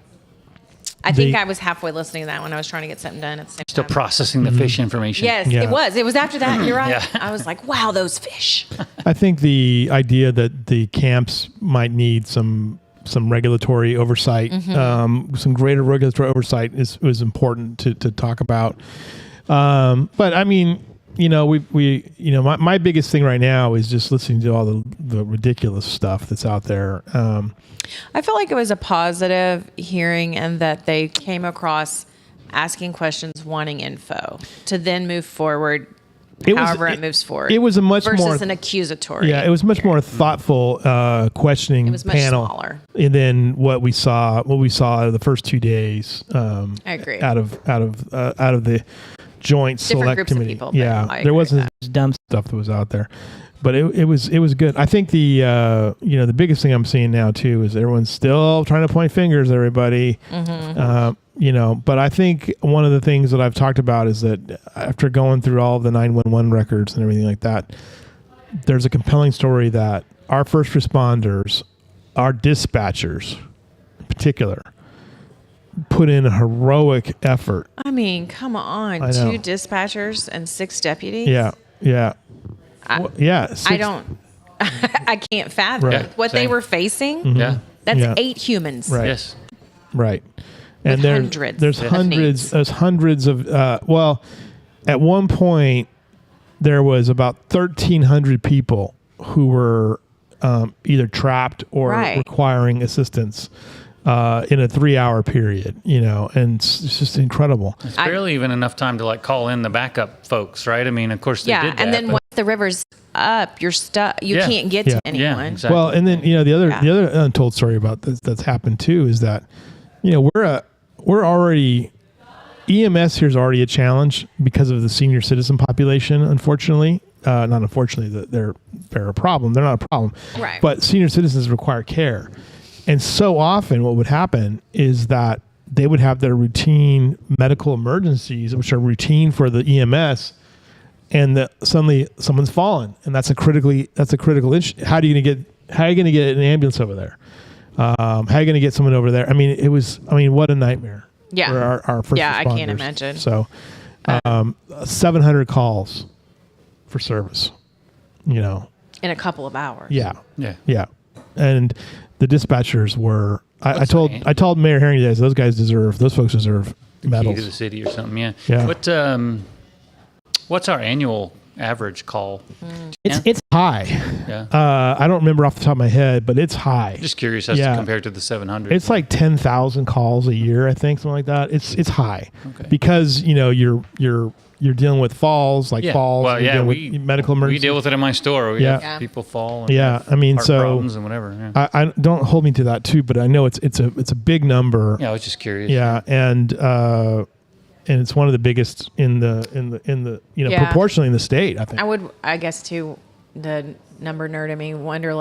I think I was halfway listening to that when I was trying to get something done at the same Still time. Processing the fish information. Yes, it was. It was after that. You're right. I was like, wow, those fish. I think the idea that the camps might need some regulatory oversight, some greater regulatory oversight was important to talk about. But I mean, my biggest thing right now is just listening to all the ridiculous stuff that's out there. I feel like it was a positive hearing and that they came across asking questions, wanting info to then move forward. It moves forward. It was a much versus more an accusatory. Yeah, it was much more thoughtful questioning it was much panel smaller. than what we saw the first 2 days. I agree. Out of the joint Different select groups committee. of people, Yeah, there wasn't dumb stuff that was out there. But it was good. I think the biggest thing I'm seeing now too is everyone's still trying to point fingers at everybody. But I think one of the things that I've talked about is that after going through all of the 911 records and everything like that, there's a compelling story that our first responders, our dispatchers in particular, put in a heroic effort. I mean, come on, 2 dispatchers and 6 deputies. Yeah. I can't fathom what they were facing. Mm-hmm. Yeah. That's 8 humans. Right. Yes. Right. And there's hundreds of at one point there was about 1,300 people who were either trapped or requiring assistance in a 3-hour period, and it's just incredible. It's barely even enough time to call in the backup folks, right? I mean, of course they did that. And then once the river's up, you're stuck. You can't get to anyone. Yeah, exactly. Well, and then the other untold story about this that's happened too is that we're already EMS here is already a challenge because of the senior citizen population. Unfortunately, not unfortunately, they're a problem. They're not a problem, right? But senior citizens require care. And so often what would happen is that they would have their routine medical emergencies, which are routine for the EMS, and suddenly someone's fallen. And that's a critical issue. How are you going to get an ambulance over there? How are you going to get someone over there? I mean, what a nightmare. Yeah. For our first responders. I can't imagine. So 700 calls for service, in a couple of hours. Yeah. And the dispatchers were. I told Mayor Herring today, those folks deserve medals. Key to the city or something. Yeah. What's our annual average call? It's high. Yeah. I don't remember off the top of my head, but it's high. Just curious as to compared to the 700. It's like 10,000 calls a year, I think, something like that. It's high because you're dealing with falls. Well, with medical emergencies. We deal with it in my store. We have people fall. And I mean, problems and whatever. Yeah. I don't hold me to that too, but I know it's a big number. Yeah, I was just curious. Yeah, and it's one of the biggest in the proportionally in the state. I think. I guess too, the number nerd in me wonder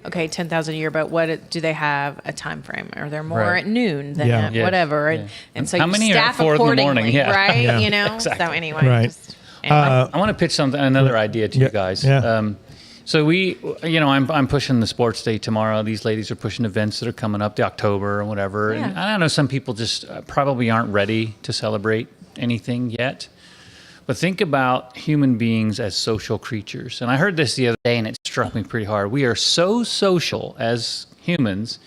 okay, 10,000 a year, but what do they have a time frame? Are there more at noon than at whatever? Yeah. And so how you many staff are at 4 accordingly, in the morning? right? Exactly. So anyway, right. I want to pitch another idea to you guys. Yeah. So I'm pushing the sports day tomorrow. These ladies are pushing events that are coming up, the October or whatever. Yeah. And I know some people just probably aren't ready to celebrate anything yet. But think about human beings as social creatures. And I heard this the other day, and it struck me pretty hard. We are so social as humans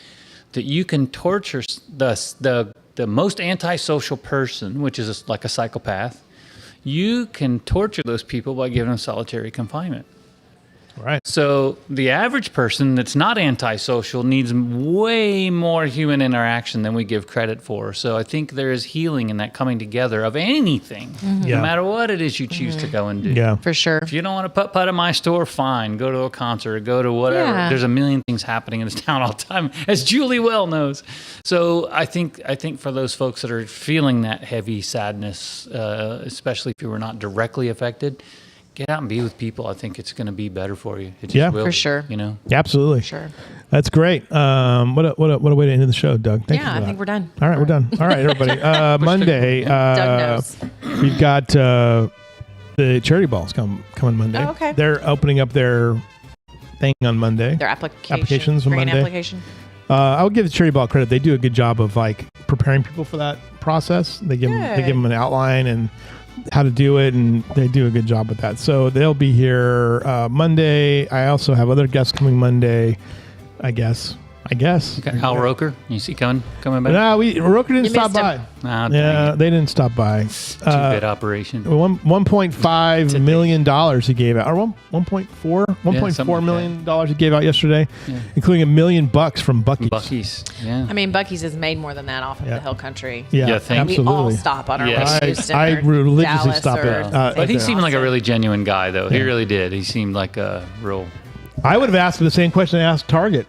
that you can torture the most antisocial person, which is like a psychopath. You can torture those people by giving them solitary confinement. Right. So the average person that's not antisocial needs way more human interaction than we give credit for. So I think there is healing in that coming together of anything, no matter what it is you choose to go and do. Yeah, for sure. If you don't want to putt-putt at my store, fine. Go to a concert, go to whatever. Yeah. There's a million things happening in this town all the time, as Julie well knows. So I think for those folks that are feeling that heavy sadness, especially if you were not directly affected, get out and be with people. I think it's going to be better for you. It just will, for sure. Absolutely. Sure. That's great. What a way to end the show, Doug. Thank you for I that. think we're done. All right, we're done. All right, everybody. Monday. Doug knows. We've got the charity balls coming Monday. Oh, okay. They're opening up their thing on Monday. Their applications on grant Monday. application. I would give the charity ball credit. They do a good job of like preparing people for that process. They give them an outline and how to do it, and they do a good job with that. So they'll be here Monday. I also have other guests coming Monday, I guess. Okay. Al Roker, you see coming back? No, Roker didn't stop by. Oh, they didn't stop by. Two-bit operation. $1.5 million he gave out, or $1.4 million he gave out yesterday, including $1 million from Buc-ee's. Yeah. I mean, Buc-ee's has made more than that off of the Hill Country. Yeah, absolutely. We all stop on our way to Houston. I religiously Dallas stop it. But he seemed like a really genuine guy, though. He really did. He seemed like a real... I would have asked him the same question I asked Target.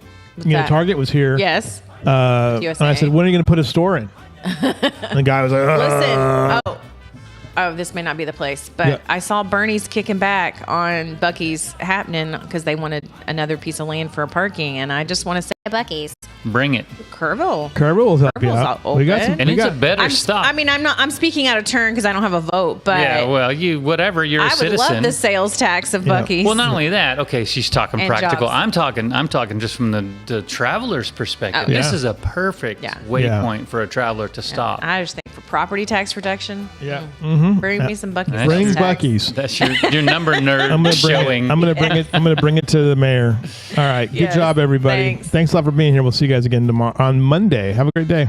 Target was here. Yes. And I said, when are you going to put a store in? And the guy was like, Listen. Oh, this may not be the place, but I saw Bernie's kicking back on Buc-ee's happening because they wanted another piece of land for a parking, and I just want to say, Buc-ee's, bring it. Kerrville will help you out. We got some, and it's a better stop. I mean, I'm speaking out of turn because I don't have a vote, but you're a citizen. I would love the sales tax of Buc-ee's. Well, not only that. Okay, she's talking and practical. Jobs. I'm talking just from the traveler's perspective. This is a perfect waypoint for a traveler to stop. I just think for property tax reduction. Yeah. Bring me some Buc-ee's. Bring Buc-ee's. That's your number nerd showing. I'm gonna bring it. I'm gonna bring it to the mayor. All right. Good job, everybody. Thanks a lot for being here. We'll see you guys again tomorrow on Monday. Have a great day.